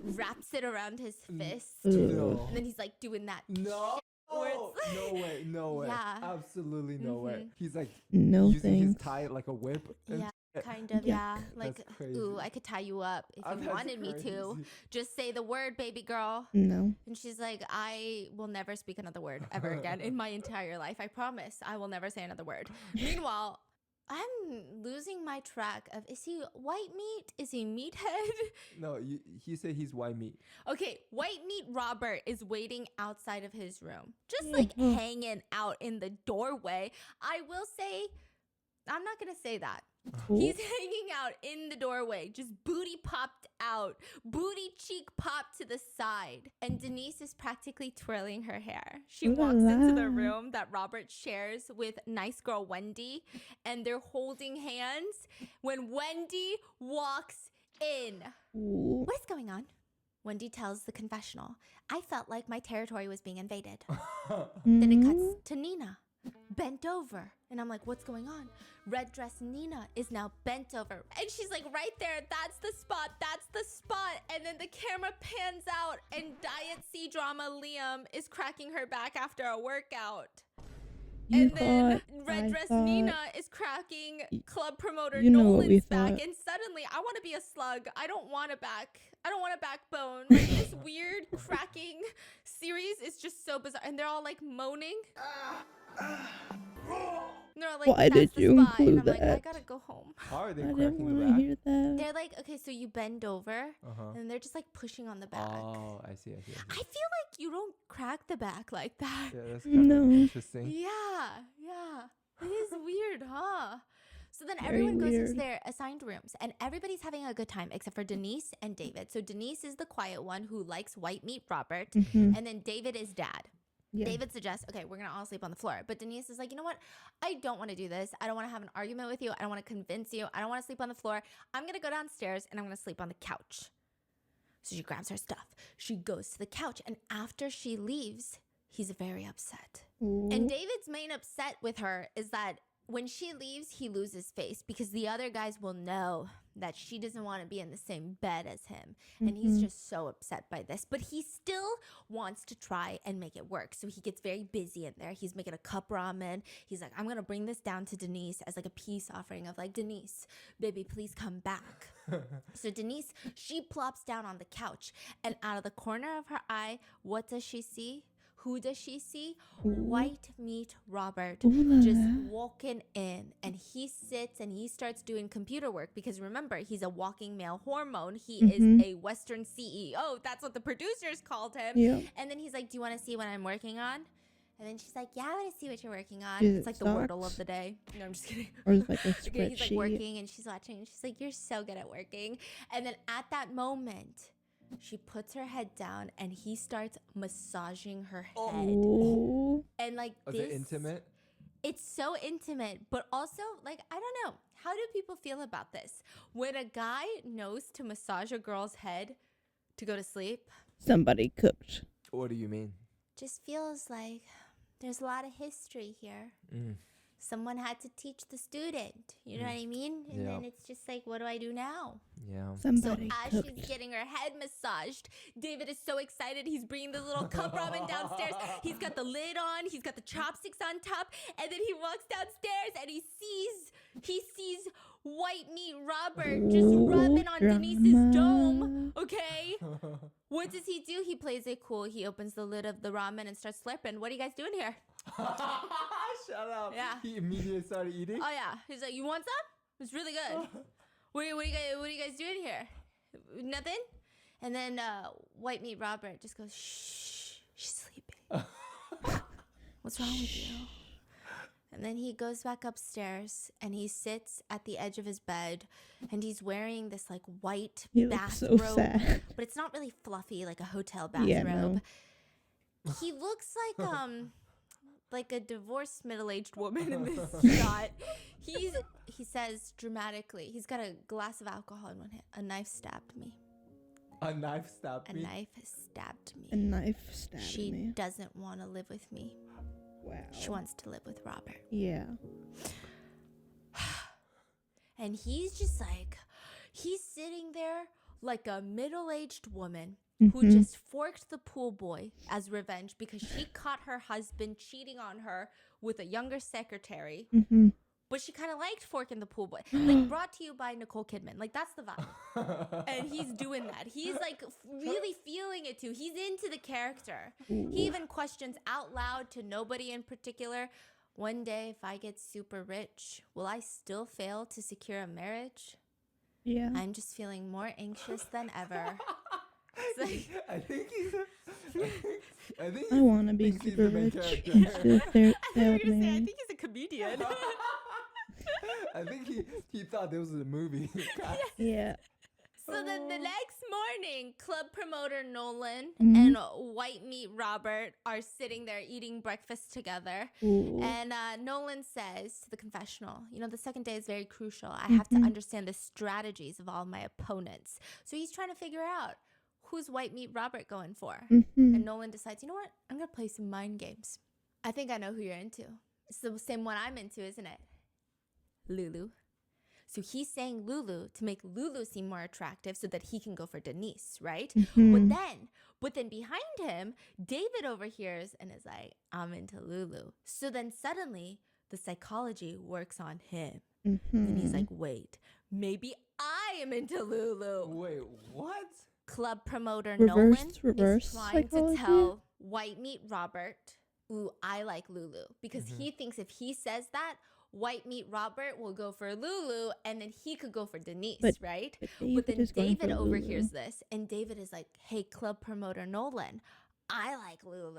wraps it around his fist. No. And then he's like doing that. No. Where it's No way. Yeah. Absolutely no way. He's like No using his thanks. tie like a whip. and Yeah, shit. kind of, Yuck. yeah. Like, That's crazy. ooh, I could tie you up if Oh, you that's wanted me to. crazy. Just say the word, baby girl. No. And she's like, I will never speak another word ever again in my entire life. I promise I will never say another word. Meanwhile, I'm losing my track of, is he white meat? Is he meathead? No, he said he's white meat. Okay, white meat Robert is waiting outside of his room, just like hanging out in the doorway. I will say, I'm not gonna say that. He's hanging out in the doorway, just booty popped out, booty cheek popped to the side. And Denise is practically twirling her hair. She Ooh la walks into the la. room that Robert shares with nice girl Wendy, and they're holding hands when Wendy walks in. Ooh. What is going on? Wendy tells the confessional, I felt like my territory was being invaded. Then it cuts to Nina, bent over. And I'm like, what's going on? Red dress Nina is now bent over. And she's like, right there, that's the spot, that's the spot. And then the camera pans out and Diet C drama Liam is cracking her back after a workout. You And then thought, red I dress thought, Nina is cracking club promoter you know what we Nolan's back. thought. And suddenly I want to be a slug. I don't want a back. I don't want a backbone. Like this weird cracking series is just so bizarre. And they're all like moaning. They're like, Why that's did the you spot. And I'm include like, I that? gotta go home. How are they I didn't cracking want the to back? hear that. They're like, okay, so you bend over Uh-huh. and they're just like pushing on the back. Oh, I see. I feel like you don't crack the back like that. Yeah, that's kind of No. interesting. Yeah. It is weird, huh? So then Very everyone goes into weird. their assigned rooms and everybody's having a good time except for Denise and David. So Denise is the quiet one who likes white meat Robert. Mhm. And then David is dad. Yeah. David suggests, okay, we're going to all sleep on the floor. But Denise is like, you know what? I don't want to do this. I don't want to have an argument with you. I don't want to convince you. I don't want to sleep on the floor. I'm going to go downstairs and I'm going to sleep on the couch. So she grabs her stuff. She goes to the couch. And after she leaves, he's very upset. Ooh. And David's main upset with her is that when she leaves, he loses face because the other guys will know that she doesn't want to be in the same bed as him. And he's just so upset by this. But he still wants to try and make it work. So he gets very busy in there. He's making a cup ramen. He's like, I'm going to bring this down to Denise as like a peace offering of like, Denise, baby, please come back. So Denise, she plops down on the couch. And out of the corner of her eye, what does she see? Who does she see? White meat Robert Ooh la just la. walking in, and he sits and he starts doing computer work because remember, he's a walking male hormone. He is a Western CEO. That's what the producers called him. Yeah. And then he's like, do you want to see what I'm working on? And then she's like, yeah, I want to see what you're working on. Is It's it like the Wordle of socks? the day. No, I'm just kidding. Or is it like a Okay, he's like spreadsheet? working and she's watching and she's like, you're so good at working. And then at that moment, she puts her head down and he starts massaging her head. Ooh. And like Was this, it intimate? it's so intimate, but also like, I don't know. How do people feel about this? When a guy knows to massage a girl's head to go to sleep, Somebody cooked. What do you mean? just feels like there's a lot of history here. Someone had to teach the student. You know what I mean? And Yeah. then it's just like, what do I do now? Yeah. So Somebody as cooked. she's getting her head massaged, David is so excited. He's bringing the little cup ramen downstairs. He's got the lid on. He's got the chopsticks on top. And then he walks downstairs and he sees white meat Robert just rubbing on Denise's dome. Okay? What does he do? He plays it cool. He opens the lid of the ramen and starts slurping. What are you guys doing here? Shut up. Yeah. He immediately started eating. Oh yeah. He's like, you want some? It's really good. What are you guys doing here? Nothing? And then white meat Robert just goes, shh, she's sleeping. What's wrong with you? And then he goes back upstairs and he sits at the edge of his bed and he's wearing this like white He looks so bathrobe, sad. but it's not really fluffy like a hotel bathrobe. Yeah, no. He looks like a divorced middle-aged woman in this shot. He says dramatically, he's got a glass of alcohol in one hand. A knife stabbed me. A knife stabbed A me. knife stabbed me. A knife stabbed She me. doesn't want to live with me. Wow. She wants to live with Robert. Yeah. And he's just like, he's sitting there like a middle-aged woman who just forked the pool boy as revenge because she caught her husband cheating on her with a younger secretary. But she kind of liked forking the pool boy. Like, brought to you by Nicole Kidman. Like, that's the vibe. And he's doing that. He's, like, really feeling it, too. He's into the character. He even questions out loud to nobody in particular, one day, if I get super rich, will I still fail to secure a marriage? Yeah. I'm just feeling more anxious than ever. It's like, I think he's. I think I want to be thinks he's super the main rich. character. and still I thought you were failed gonna say, I marriage. think he's a comedian. I think he thought this was a movie. Yeah. So then the next morning, club promoter Nolan Mhm. and white meat Robert are sitting there eating breakfast together. Ooh. And Nolan says to the confessional, you know, the second day is very crucial. I have to understand the strategies of all my opponents. So he's trying to figure out who's white meat Robert going for. And Nolan decides, you know what? I'm going to play some mind games. I think I know who you're into. It's the same one I'm into, isn't it? Lulu. So he's saying Lulu to make Lulu seem more attractive so that he can go for Denise, right? But then behind him, David overhears and is like, I'm into Lulu. So then suddenly the psychology works on him. And he's like, wait, maybe I am into Lulu. Wait, what? Club promoter Reverse Nolan is trying psychology? to tell white meat Robert, ooh, I like Lulu. Because he thinks if he says that, White Meat Robert will go for Lulu, and then he could go for Denise, But- right? But But then is going David for overhears this, and David is like, hey, club promoter Nolan, I like Lulu.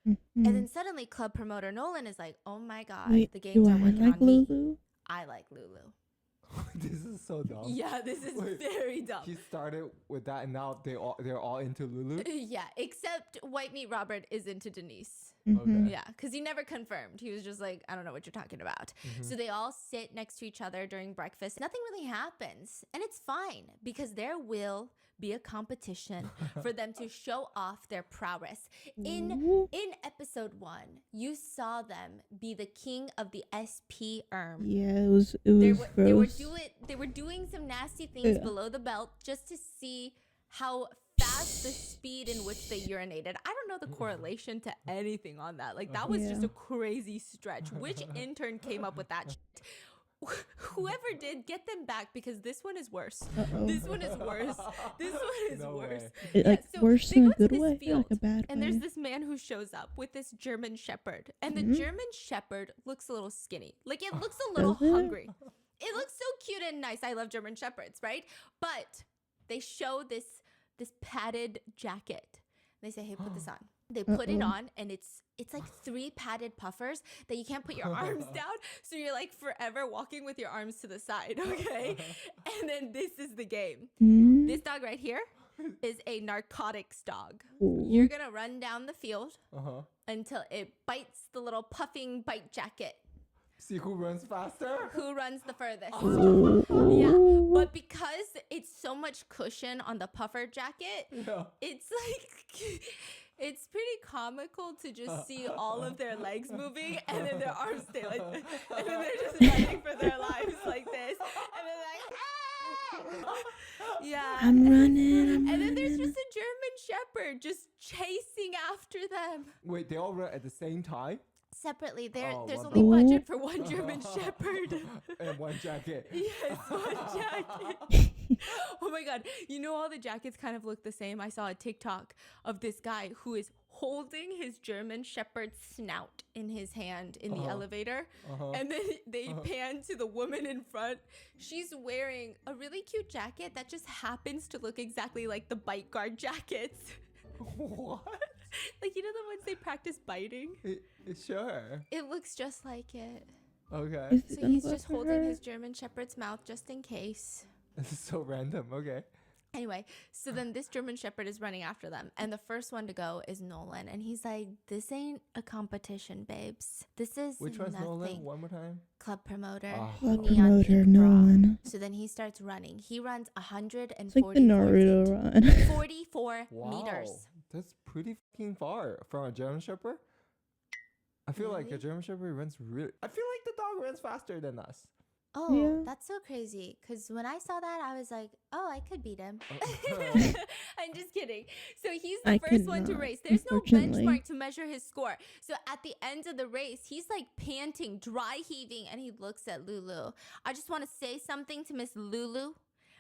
Lulu. And then suddenly club promoter Nolan is like, oh my God, Wait, the do games I are working like on me. Lulu? I like Lulu. This is so dumb. Yeah, this is Wait, very dumb. He started with that, and now they're all into Lulu. Yeah, except White Meat Robert is into Denise. Mhm. Yeah, because he never confirmed. He was just like, I don't know what you're talking about. Mm-hmm. So they all sit next to each other during breakfast. Nothing really happens. And it's fine because there will be a competition for them to show off their prowess. Ooh. In episode 1, you saw them be the king of the SP Yeah, it was they gross. were doing some nasty things Yeah. below the belt just to see how fast the speed in which they urinated. I don't know the correlation to anything on that. Like that was just Yeah. a crazy stretch. Which intern came up with that shit? Whoever did, get them back because this one is worse. Uh-oh. This one is worse. This one is No worse. way. It, Yeah, like so worse they in go a to good this way, or field, like a bad and way. there's this man who shows up with this German Shepherd, and the Mhm. German Shepherd looks a little skinny. Like it looks a little Does it? hungry. It looks so cute and nice. I love German Shepherds, right? But they show this padded jacket. They say, "Hey, put this on." They put it Uh-oh. on, and it's like 3 padded puffers that you can't put your arms down, so you're like forever walking with your arms to the side, okay? And then this is the game. Mm. This dog right here is a narcotics dog. Ooh. You're gonna run down the field Uh-huh. until it bites the little puffing bite jacket. See who runs faster? Who runs the furthest? Ooh. Yeah, but because it's so much cushion on the puffer jacket, Yeah. it's like it's pretty comical to just see all of their legs moving and then their arms stay like this, and then they're just fighting for their lives like this, and then like yeah. I'm running. And then there's just a German Shepherd just chasing after them. Wait, they all run at the same time? Separately, Oh, there's what only the- budget for one German Shepherd. And one jacket. Yes, one jacket. Oh my God. You know, all the jackets kind of look the same. I saw a TikTok of this guy who is holding his German Shepherd's snout in his hand in the elevator. And then they pan to the woman in front. She's wearing a really cute jacket that just happens to look exactly like the bite guard jackets. What? Like, you know the ones they practice biting? Sure. It looks just like it. Okay. Is it So gonna he's go just for holding her? his German Shepherd's mouth just in case. This is so random. Okay. Anyway, so then this German Shepherd is running after them. And the first one to go is Nolan. And he's like, this ain't a competition, babes. This is Which one's nothing. Nolan? One more time. Club promoter. Ah. Club Neon promoter, pink bra. Nolan. So then he starts running. He runs 144 It's like the Naruto feet. run. 44 meters. That's pretty fucking far from a German Shepherd. I feel like a Really? German Shepherd runs really. I feel like the dog runs faster than us. Oh, Yeah. that's so crazy. Because when I saw that, I was like, oh, I could beat him. Oh. I'm just kidding. So he's the I first could one to not, race. There's no unfortunately. benchmark to measure his score. So at the end of the race, he's like panting, dry heaving, and he looks at Lulu. I just want to say something to Miss Lulu.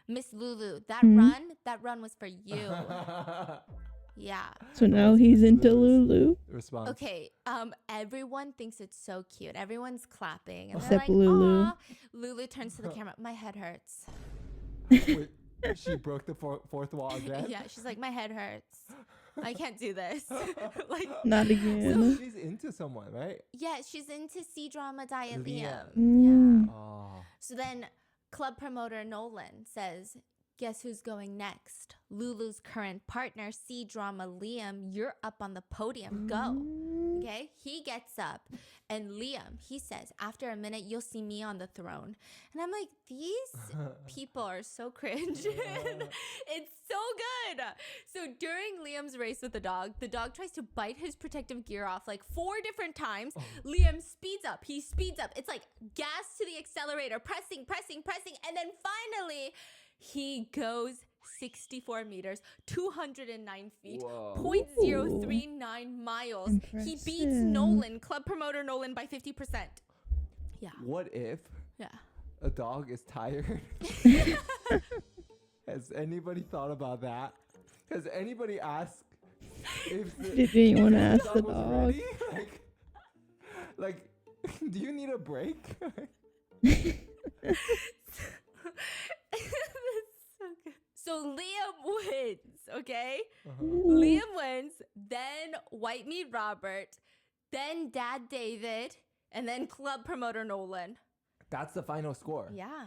Miss Lulu, that run was for you. Yeah. So now he's into Lulu. Response. Okay, everyone thinks it's so cute. Everyone's clapping. And they're Except like, Lulu. "Aw." Lulu turns to the camera. My head hurts. Wait, she broke the fourth wall again? Yeah, she's like, my head hurts. I can't do this. Like, Not So again. she's into someone, right? yeah, she's into C-drama diet Liam. Mm. Yeah. Oh. So then club promoter Nolan says, guess who's going next? Lulu's current partner, C-drama Liam. You're up on the podium. Go. Okay, he gets up, and Liam, he says, after a minute, you'll see me on the throne. And I'm like, these people are so cringe. It's so good. So during Liam's race with the dog tries to bite his protective gear off like 4 different times. Liam speeds up. He speeds up. It's like gas to the accelerator, pressing, and then finally, he goes 64 meters, 209 feet, Whoa. 0.039 miles. He beats Impressive. Nolan, club promoter Nolan, by 50%. Yeah. What if Yeah. a dog is tired? Has anybody thought about that? Has anybody asked if the, Did anyone ask the was dog? ready? Like, do you need a break? That's so good. So Liam wins, okay? Ooh. Liam wins, then White Meat Robert, then Dad David, and then club promoter Nolan. That's the final score. Yeah.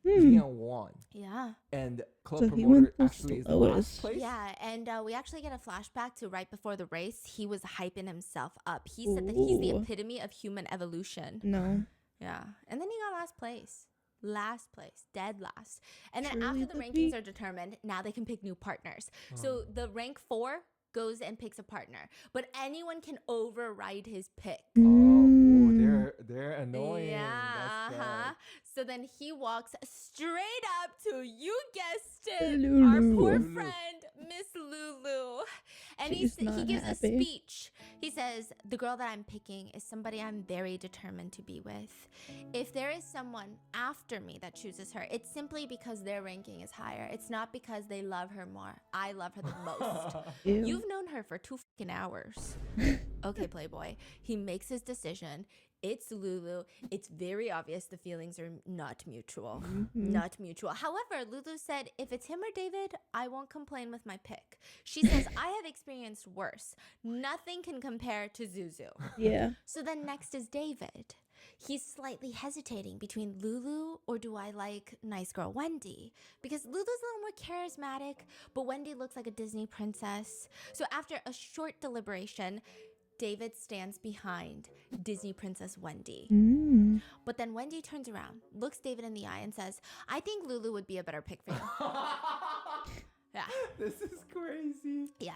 Liam won. Yeah. And club So he promoter went the actually is slowest. last place? Yeah, and we actually get a flashback to right before the race. He was hyping himself up. He said that he's the Ooh. epitome of human evolution. No. Yeah. And then he got last place. Last place. Dead last. And then Truly after the the rankings peak. are determined, now they can pick new partners. So the rank 4 goes and picks a partner. But anyone can override his pick. Oh, ooh, Mm. they're annoying. Yeah, That's uh-huh. bad. So then he walks straight up to, you guessed it, Lulu. our poor Lulu. friend, Miss Lulu. And She's he not gives a happy. speech. He says, the girl that I'm picking is somebody I'm very determined to be with. If there is someone after me that chooses her, it's simply because their ranking is higher. It's not because they love her more. I love her the most. Ew. You've known her for 2 fucking hours. Okay, Playboy. He makes his decision. It's Lulu. It's very obvious the feelings are not mutual. Not mutual. However, Lulu said, if it's him or David, I won't complain with my pick. She says, I have experienced worse. Nothing can compare to Zuzu. Yeah. So then next is David. He's slightly hesitating between Lulu or do I like nice girl Wendy? Because Lulu's a little more charismatic, but Wendy looks like a Disney princess. So after a short deliberation, David stands behind Disney Princess Wendy. Mm. But then Wendy turns around, looks David in the eye and says, I think Lulu would be a better pick for you. Yeah. This is crazy. Yeah.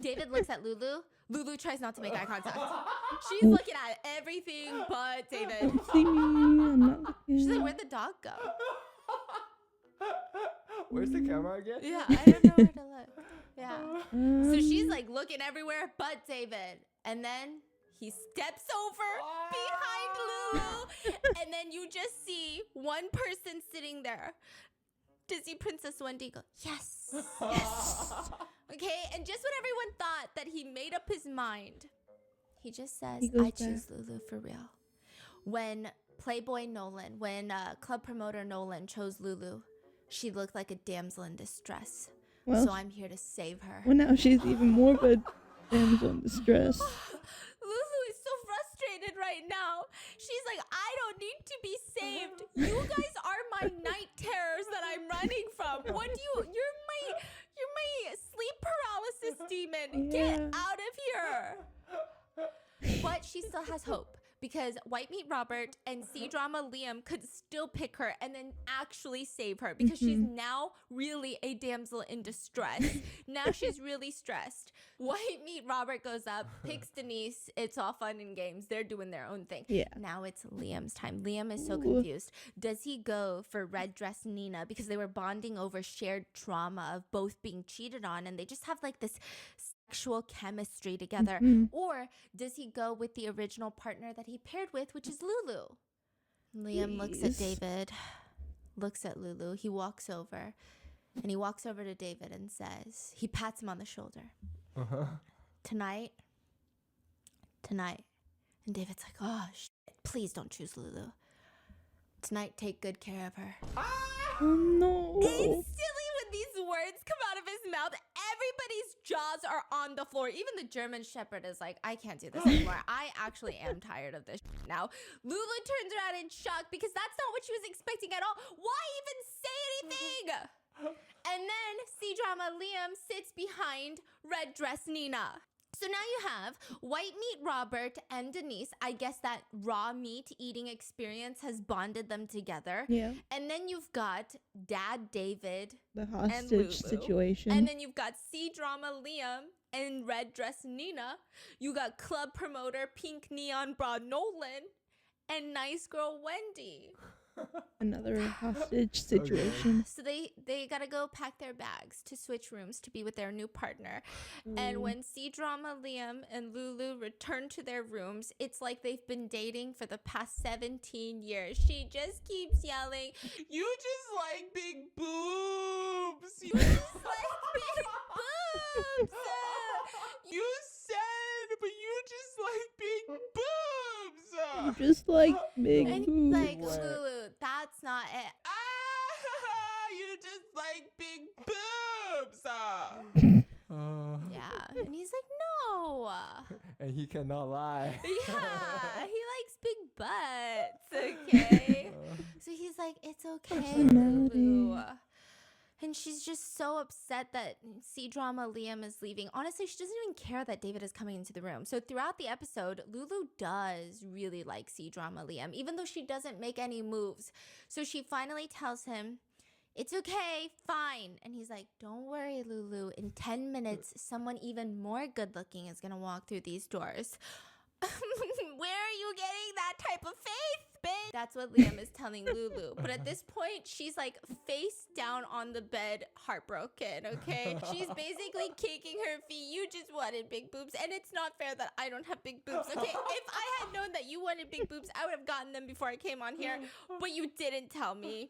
David looks at Lulu. Lulu tries not to make eye contact. She's looking at everything but David. Don't see me. I'm not looking. She's like, where'd the dog go? Where's the camera again? Yeah, I don't know where to look. Yeah. So she's Um, like looking everywhere but David. And then he steps over behind Lulu. And then you just see one person sitting there. Disney Princess Wendy go, yes. Okay, and just when everyone thought that he made up his mind, he just says, He goes I choose Lulu for real. When Playboy Nolan, when club promoter Nolan chose Lulu, she looked like a damsel in distress. well, So I'm here to save her. well, now she's even more of a damsel in distress. Lulu is so frustrated right now. She's like, I don't need to be saved. You guys are my night terrors that I'm running from. What do you? You're my sleep paralysis demon. Get Yeah. out of here. But she still has hope. Because White Meat Robert and C-Drama Liam could still pick her and then actually save her. Because she's now really a damsel in distress. Now she's really stressed. White Meat Robert goes up, picks Denise. It's all fun and games. They're doing their own thing. Yeah. Now it's Liam's time. Liam is so Ooh. confused. Does he go for Red Dress Nina? Because they were bonding over shared trauma of both being cheated on. And they just have like this sexual chemistry together. Or does he go with the original partner that he paired with, which is Lulu? Liam looks at Please. David, looks at Lulu. He walks over and he walks over to David and says, he pats him on the shoulder. Tonight. And David's like, oh, shit, please don't choose Lulu. Tonight, take good care of her. Oh no. Instantly, when these words come out of his mouth, everybody's jaws are on the floor. Even the German Shepherd is like, I can't do this anymore. I actually am tired of this now. Lulu turns around in shock because that's not what she was expecting at all. Why even say anything? And then C-Drama Liam sits behind Red Dress Nina. So now you have White Meat Robert and Denise. I guess that raw meat eating experience has bonded them together. Yeah. And then you've got Dad David. The Lulu. hostage situation. And then you've got C-Drama Liam and Red Dress Nina. You got club promoter Pink Neon Bra Nolan and Nice Girl Wendy. Another hostage situation. So they gotta go pack their bags to switch rooms to be with their new partner. And when C-Drama Liam and Lulu return to their rooms, it's like they've been dating for the past 17 years. She just keeps yelling, You just like big boobs. "You just like big boobs!" You said, but you just like big boobs. just like big And he's boobs. like, What? Lulu, that's not it. You just like big boobs. Yeah. And he's like, no. And he cannot lie. Yeah, he likes big butts, okay? So he's like, it's okay, Personality. Lulu. And she's just so upset that C-Drama Liam is leaving. Honestly, she doesn't even care that David is coming into the room. So throughout the episode, Lulu does really like C-Drama Liam, even though she doesn't make any moves. So she finally tells him, it's okay, fine. And he's like, don't worry, Lulu. In 10 minutes, someone even more good looking is going to walk through these doors. Where are you getting that type of faith, bitch? That's what Liam is telling Lulu. But at this point, she's like face down on the bed, heartbroken, okay? She's basically kicking her feet. You just wanted big boobs. And it's not fair that I don't have big boobs, okay? If I had known that you wanted big boobs, I would have gotten them before I came on here. But you didn't tell me.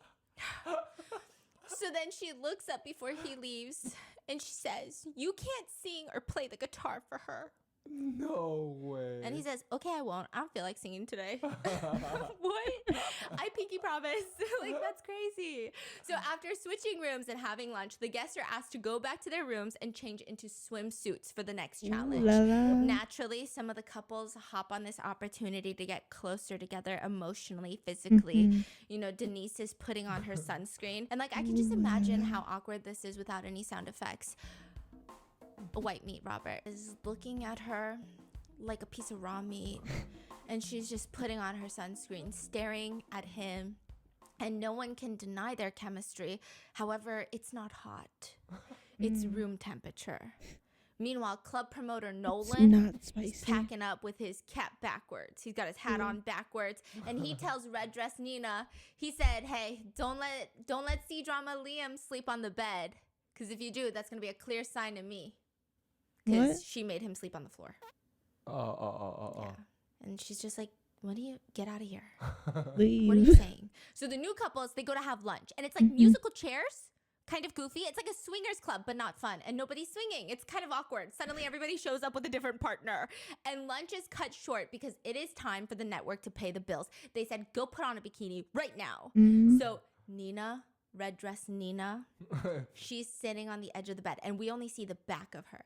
So then she looks up before he leaves and she says, you can't sing or play the guitar for her. No way. And he says, okay, I won't. I don't feel like singing today. What? I pinky promise. Like, that's crazy. So after switching rooms and having lunch, the guests are asked to go back to their rooms and change into swimsuits for the next challenge. La la. Naturally, some of the couples hop on this opportunity to get closer together emotionally, physically. Mhm. You know, Denise is putting on her sunscreen. And like, I can just imagine how awkward this is without any sound effects. White meat Robert is looking at her like a piece of raw meat, and she's just putting on her sunscreen, staring at him, and no one can deny their chemistry. However, it's not hot. It's room temperature. Meanwhile, club promoter It's Nolan not is spicy. packing up with his cap backwards. He's got his hat on backwards, and he tells Red Dress Nina, he said, hey, don't let C-Drama Liam sleep on the bed, because if you do, that's going to be a clear sign to me. What? Because she made him sleep on the floor. Oh. Yeah. And she's just like, what do you, get out of here. Leave. What are you saying? So the new couples, they go to have lunch. And it's like musical chairs, kind of goofy. It's like a swingers club, but not fun. And nobody's swinging. It's kind of awkward. Suddenly everybody shows up with a different partner. And lunch is cut short because it is time for the network to pay the bills. They said, go put on a bikini right now. Mm. So Nina, red dress Nina, she's sitting on the edge of the bed. And we only see the back of her.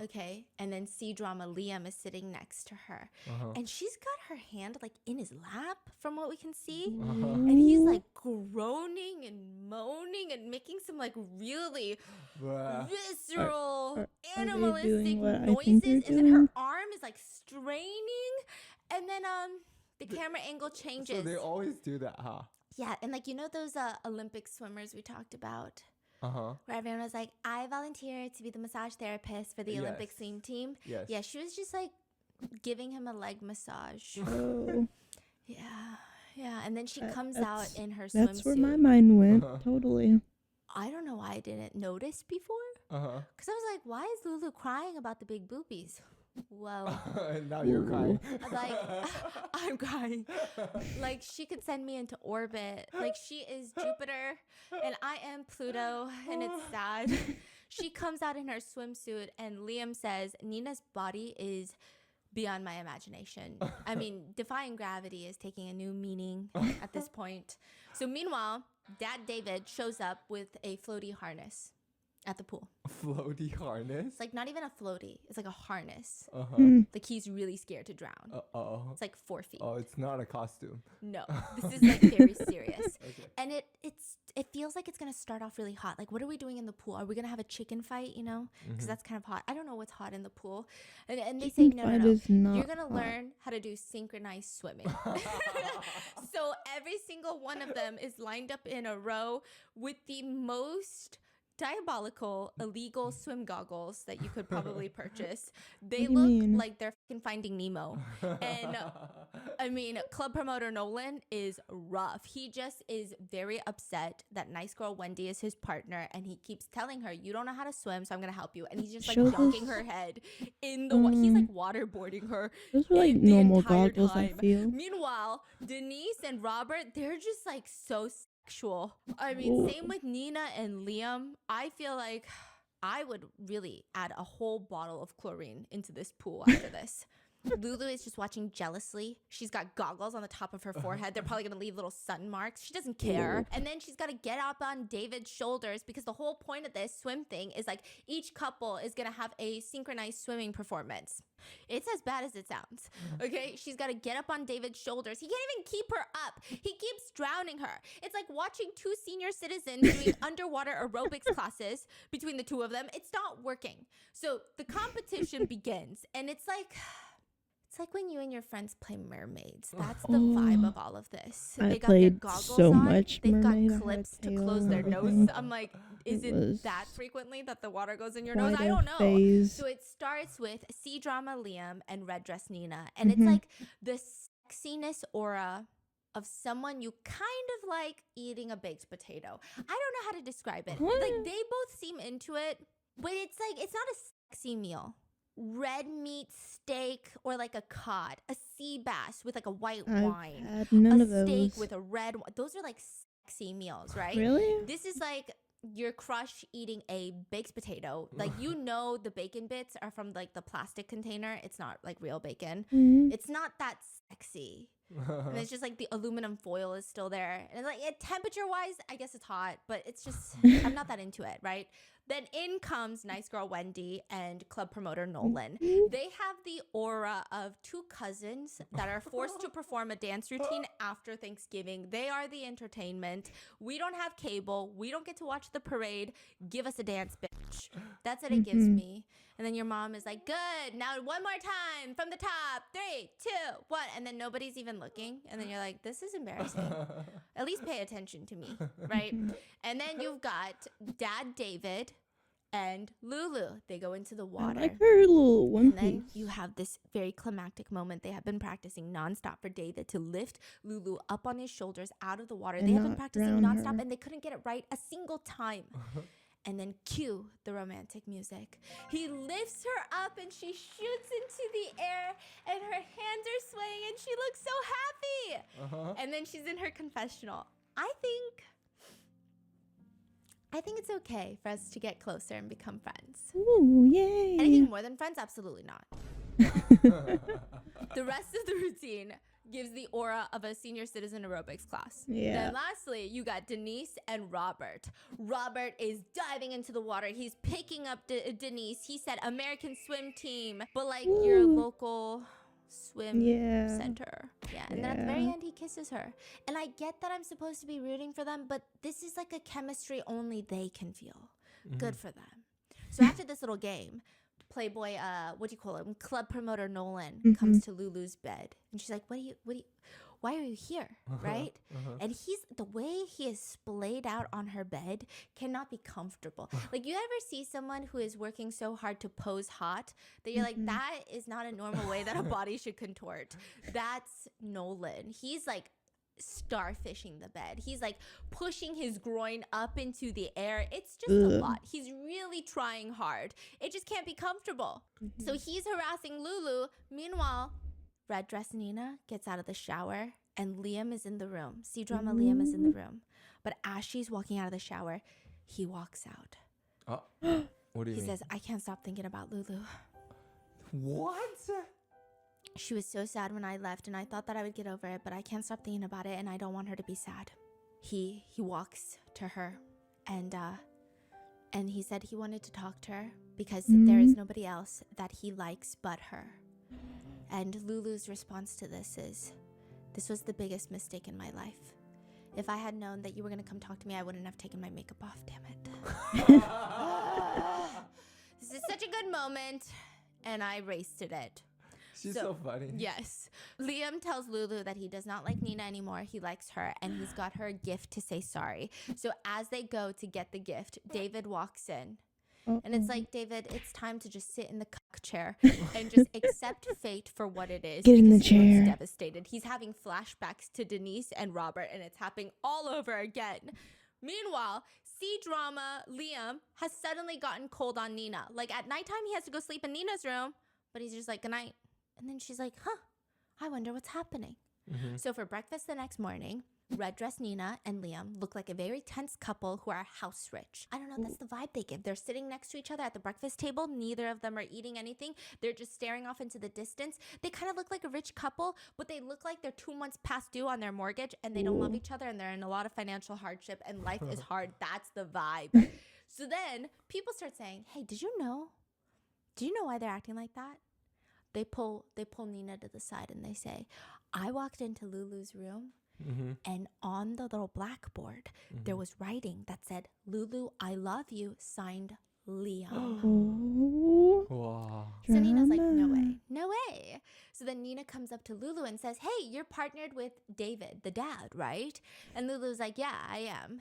Okay. And then C-Drama Liam is sitting next to her. And she's got her hand like in his lap from what we can see. And he's like groaning and moaning and making some like really visceral, are they animalistic doing what I think noises. they're And then her doing? arm is like straining. And then the camera angle changes. So they always do that, huh? Yeah. And like, you know those Olympic swimmers we talked about? Where everyone was like, I volunteered to be the massage therapist for the Olympic swim team. Yes. Yeah, she was just like giving him a leg massage. Oh, Yeah. And then she comes out that's- in her swimsuit. that's where my mind went. Totally. I don't know why I didn't notice before. Because I was like, why is Lulu crying about the big boobies? Whoa. Now you're crying. Like, I'm crying. Like, she could send me into orbit. Like, she is Jupiter and I am Pluto, and it's sad. She comes out in her swimsuit and Liam says, Nina's body is beyond my imagination. I mean, defying gravity is taking a new meaning at this point. So meanwhile, Dad David shows up with a floaty harness at the pool. Floaty harness? It's like not even a floaty. It's like a harness. Like he's really scared to drown. It's like 4 feet. Oh, it's not a costume. No, this is like very serious. Okay. And it feels like it's gonna start off really hot. Like, what are we doing in the pool? Are we gonna have a chicken fight? You know, because that's kind of hot. I don't know what's hot in the pool. And they say Chicken no. fight is not You're gonna hot. learn how to do synchronized swimming. So every single one of them is lined up in a row with the most diabolical, illegal swim goggles that you could probably purchase. They What do you look mean? like they're fucking Finding Nemo. And I mean, club promoter Nolan is rough. He just is very upset that nice girl Wendy is his partner, and he keeps telling her, you don't know how to swim, so I'm gonna help you. And he's just like Show dunking this- her head in the he's like waterboarding her. Those are like the normal entire goggles, I time. feel. Meanwhile, Denise and Robert, they're just like so sexual. I mean, Ooh. same with Nina and Liam. I feel like I would really add a whole bottle of chlorine into this pool after this. Lulu is just watching jealously. She's got goggles on the top of her forehead. They're probably going to leave little sun marks. She doesn't care. And then she's got to get up on David's shoulders because the whole point of this swim thing is like each couple is going to have a synchronized swimming performance. It's as bad as it sounds. Okay? She's got to get up on David's shoulders. He can't even keep her up. He keeps drowning her. It's like watching two senior citizens doing underwater aerobics classes between the two of them. It's not working. So the competition begins, and it's like when you and your friends play mermaids. That's the vibe of all of this. I They got their played goggles so on. much They've mermaid. I got had clips to tail close and their nose. everything. I'm like, is It it was that frequently that the water goes in your nose? quite I a don't know. phase. So it starts with C drama Liam and red dress Nina, and it's like the sexiness aura of someone you kind of like eating a baked potato. I don't know how to describe it. What? Like they both seem into it, but it's like it's not a sexy meal. Red meat steak or like a cod, a sea bass with like a white wine, I've had none a of those. steak with a red wine. Those are like sexy meals, right? Really? This is like your crush eating a baked potato. Like you know the bacon bits are from like the plastic container. It's not like real bacon. Mhm. It's not that sexy. And it's just like the aluminum foil is still there. And like temperature wise, I guess it's hot, but it's just, I'm not that into it, right? Then in comes nice girl Wendy and club promoter Nolan. They have the aura of two cousins that are forced to perform a dance routine after Thanksgiving. They are the entertainment. We don't have cable. We don't get to watch the parade. Give us a dance, bitch. That's what it gives me. And then your mom is like, good. Now one more time from the top. 3, 2, 1. And then nobody's even looking. And then you're like, this is embarrassing. At least pay attention to me, right? And then you've got Dad David and Lulu. They go into the water. I like her little one And then piece. you have this very climactic moment. They have been practicing nonstop for David to lift Lulu up on his shoulders out of the water. And they have been not practicing drown nonstop her. and they couldn't get it right a single time. And then cue the romantic music. He lifts her up and she shoots into the air and her hands are swaying and she looks so happy. And then she's in her confessional. I think it's okay for us to get closer and become friends. Ooh, yay. Anything more than friends? Absolutely not. The rest of the routine gives the aura of a senior citizen aerobics class. Yeah. Then lastly, you got Denise and Robert. Robert is diving into the water. He's picking up Denise. He said American swim team, but like your Ooh. local swim Yeah. center. Yeah. And then at the very Yeah. end, he kisses her. And I get that I'm supposed to be rooting for them, but this is like a chemistry only they can feel. Good for them. So after this little game, Playboy, what do you call him? Club promoter Nolan comes to Lulu's bed, and she's like, why are you here? Right? And the way he is splayed out on her bed cannot be comfortable. Like, you ever see someone who is working so hard to pose hot that you're like, that is not a normal way that a body should contort. That's Nolan. He's like starfishing the bed. He's like pushing his groin up into the air. It's just a lot. He's really trying hard. It just can't be comfortable. So he's harassing Lulu. Meanwhile, red dress Nina gets out of the shower and Liam is in the room. C-drama Liam is in the room. But as she's walking out of the shower, he walks out. What do you He mean? says, I can't stop thinking about Lulu. What? She was so sad when I left and I thought that I would get over it, but I can't stop thinking about it and I don't want her to be sad. He walks to her and he said he wanted to talk to her because there is nobody else that he likes but her. And Lulu's response to this is, this was the biggest mistake in my life. If I had known that you were going to come talk to me, I wouldn't have taken my makeup off, damn it. This is such a good moment and I wasted it. She's so funny. Yes. Liam tells Lulu that he does not like Nina anymore. He likes her and he's got her a gift to say sorry. So as they go to get the gift, David walks in. And it's like, David, it's time to just sit in the cuck chair and just accept fate for what it is. Get in the because he looks chair. devastated. He's having flashbacks to Denise and Robert and it's happening all over again. Meanwhile, C-drama Liam has suddenly gotten cold on Nina. Like at nighttime, he has to go sleep in Nina's room, but he's just like, good night. And then she's like, I wonder what's happening. So for breakfast the next morning, Red Dress Nina and Liam look like a very tense couple who are house rich. I don't know, that's the vibe they give. They're sitting next to each other at the breakfast table. Neither of them are eating anything. They're just staring off into the distance. They kind of look like a rich couple, but they look like they're 2 months past due on their mortgage and they don't love each other and they're in a lot of financial hardship and life is hard. That's the vibe. So then people start saying, hey, did you know why they're acting like that? They pull Nina to the side and they say, I walked into Lulu's room and on the little blackboard, there was writing that said, Lulu, I love you, signed Liam. Oh. Wow. So Nina's like, no Drama. way, no way. So then Nina comes up to Lulu and says, hey, you're partnered with David, the dad, right? And Lulu's like, yeah, I am.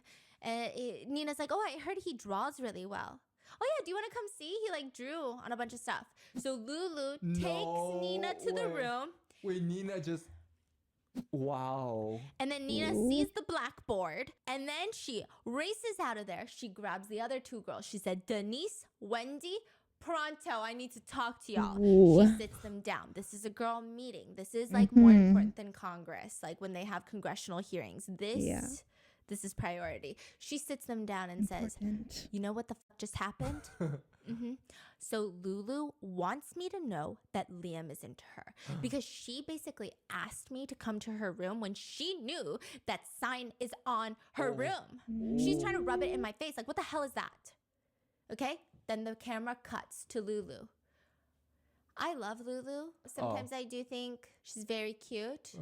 Nina's like, oh, I heard he draws really well. Oh yeah, do you want to come see? He like drew on a bunch of stuff. So Lulu takes Nina to the room. Wait, Nina just... Wow. And then Nina sees the blackboard and then she races out of there. She grabs the other two girls. She said, Denise, Wendy, pronto, I need to talk to y'all. Ooh. She sits them down. This is a girl meeting. This is like more important than Congress, like when they have congressional hearings. This is priority. She sits them down and says, you know what the fuck just happened? So Lulu wants me to know that Liam is into her because she basically asked me to come to her room when she knew that sign is on her room. She's trying to rub it in my face. Like, what the hell is that? Okay. Then the camera cuts to Lulu. I love Lulu. Sometimes I do think she's very cute.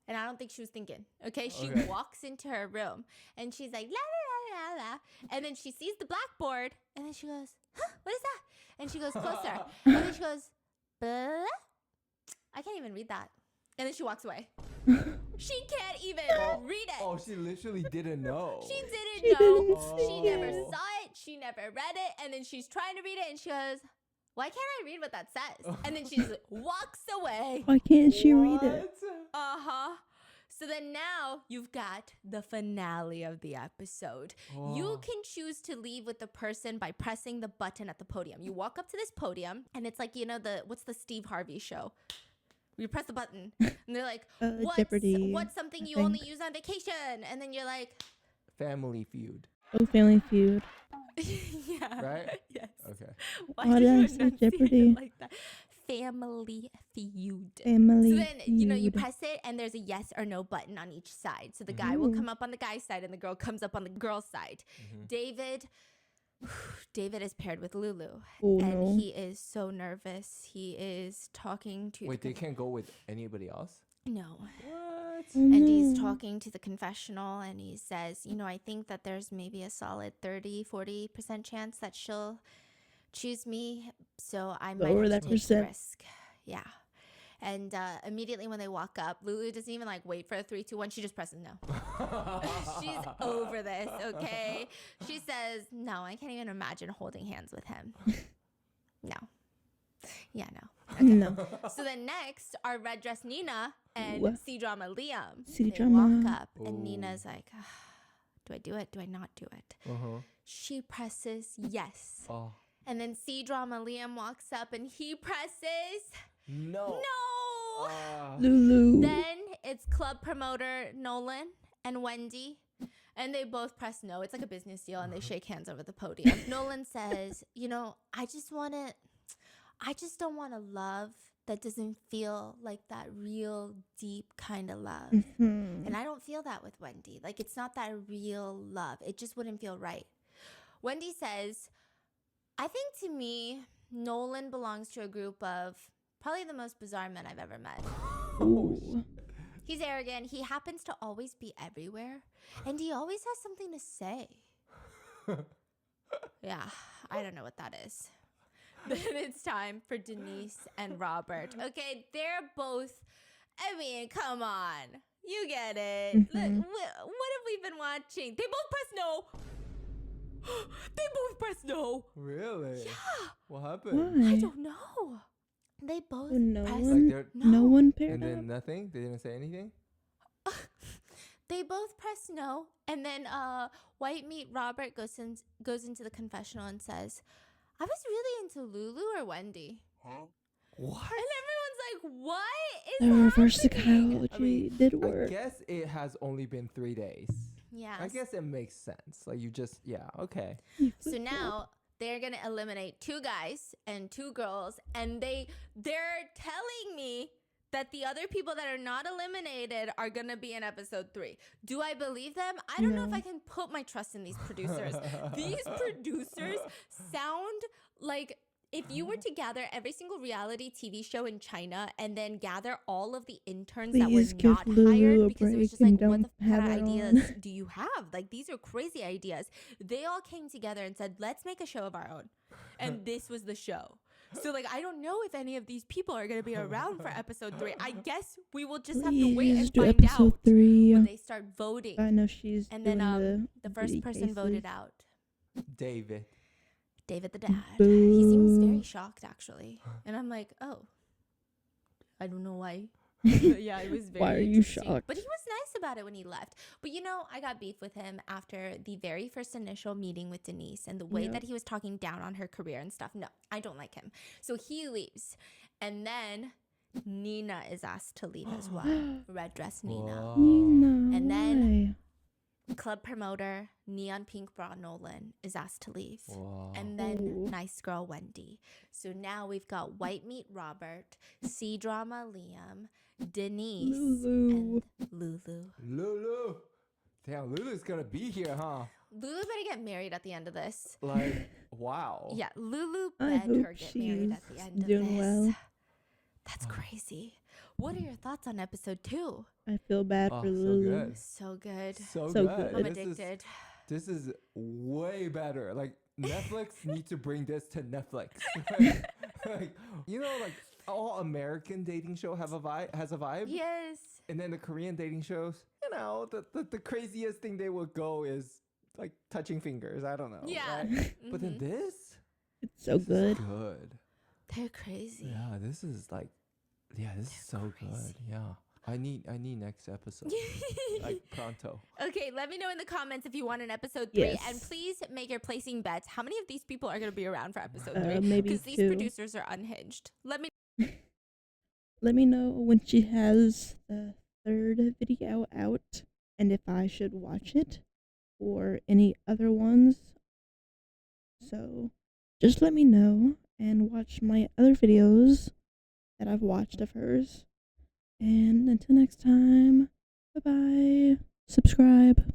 And I don't think she was thinking. Okay. She walks into her room and she's like, la, la, la, la, la. And then she sees the blackboard and then she goes, huh, what is that? And she goes closer. And then she goes, blah. I can't even read that. And then she walks away. She can't even read it. Oh, she literally didn't know. She didn't know. Didn't She see never it. saw it. She never read it. And then she's trying to read it and she goes, why can't I read what that says? And then she just walks away. Why can't she read it? So then now you've got the finale of the episode. You can choose to leave with the person by pressing the button at the podium. You walk up to this podium and it's like, you know, what's the Steve Harvey show? You press the button and they're like, Jeopardy, what's something I you think. only use on vacation? And then you're like, Family Feud. Oh, Family Feud. yeah. Right? Yes. Okay. Why did I say enunciate it Jeopardy? like that? Family Feud. Family So then, you know, you Feud. press it and there's a yes or no button on each side. So the guy will come up on the guy's side and the girl comes up on the girl's side. David is paired with Lulu. Oh, and no. he is so nervous. He is talking to... Wait, they can't go with anybody else? No. What? And he's talking to the confessional and he says, you know, I think that there's maybe a solid 30-40% chance that she'll choose me. So I might Lower have that to take the percent. risk. Yeah. And immediately when they walk up, Lulu doesn't even like wait for a 3, 2, 1. She just presses no. She's over this, okay? She says, no, I can't even imagine holding hands with him. No. Yeah, no. Okay. No. So then next are Red Dress Nina and Ooh. C-Drama Liam. They C-Drama. walk up and Ooh. Nina's like, do I do it? Do I not do it? She presses yes. Oh. And then C-Drama Liam walks up and he presses No. no. Lulu. Then it's club promoter Nolan and Wendy. And they both press no. It's like a business deal and they shake hands over the podium. Nolan says, you know, I just don't want a love that doesn't feel like that real deep kind of love. And I don't feel that with Wendy. Like, it's not that real love. It just wouldn't feel right. Wendy says, I think to me, Nolan belongs to a group of probably the most bizarre men I've ever met. Ooh. He's arrogant. He happens to always be everywhere. And he always has something to say. Yeah, I don't know what that is. Then it's time for Denise and Robert. Okay, they're both, I mean, come on. You get it. Look, what have we been watching? They both press no. They both press no. Really? Yeah. What happened? Why? I don't know. They both no press one- Like No one paired and up. then nothing? They didn't say anything? They both press no, and then White Meat Robert goes into the confessional and says, I was really into Lulu or Wendy. What? And everyone's like, what The is reverse happening? psychology did I work. guess it has only been 3 days. Yeah. I guess it makes sense. Like you just, yeah, okay. You So flip-flop. now they're gonna eliminate 2 guys and 2 girls, and they're telling me that the other people that are not eliminated are gonna be in episode 3. Do I believe them? I don't know if No. I can put my trust in these producers. These producers sound like if you were to gather every single reality TV show in China and then gather all of the interns that were Please give not Lulu hired a because it was break just like, and what the don't kind have of her ideas on. do you have? Like, these are crazy ideas. They all came together and said, let's make a show of our own. And this was the show. So, like, I don't know if any of these people are going to be around for episode 3. I guess we will just have to wait Please and do find episode out 3. when they start voting. I know she's And doing then the first beauty person cases. voted out, David. David the dad. He seems very Boo. shocked, actually. And I'm like, oh, I don't know why. Yeah, it was very Why are you interesting. shocked? But he was nice about it when he left. But you know, I got beef with him after the very first initial meeting with Denise and the way Yep. that he was talking down on her career and stuff. No, I don't like him. So he leaves. And then Nina is asked to leave as well. Red dress Nina. Whoa. Nina, And then- why? Club promoter, neon pink bra Nolan is asked to leave. Whoa. And then Ooh. nice girl Wendy. So now we've got white meat Robert, C drama Liam, Denise, Lulu. and Lulu. Lulu. Damn, Lulu's gonna be here, huh? Lulu better get married at the end of this. Like, wow. Yeah, Lulu I better hope get married at the she's end of doing this. well. That's crazy. What are your thoughts on episode 2? I feel bad Oh, for so Lulu. good. So good. So, So good. good. I'm This addicted. This is way better. Like Netflix need to bring this to Netflix. Like, you know, like all American dating show has a vibe. Yes. And then the Korean dating shows, you know, the craziest thing they would go is like touching fingers. I don't know. Yeah. Right? But then Mhm. this, It's so this good. is good. They're crazy. Yeah, this is like, yeah, this is so crazy. good. Yeah, I need next episode. Like pronto. Okay, let me know in the comments if you want an episode 3. And Yes. please make your placing bets. How many of these people are going to be around for episode 3? Maybe Because these 2. producers are unhinged. Let me Let me know when she has the 3rd video out and if I should watch it or any other ones. So just let me know and watch my other videos that I've watched of hers. And until next time, bye bye. Subscribe.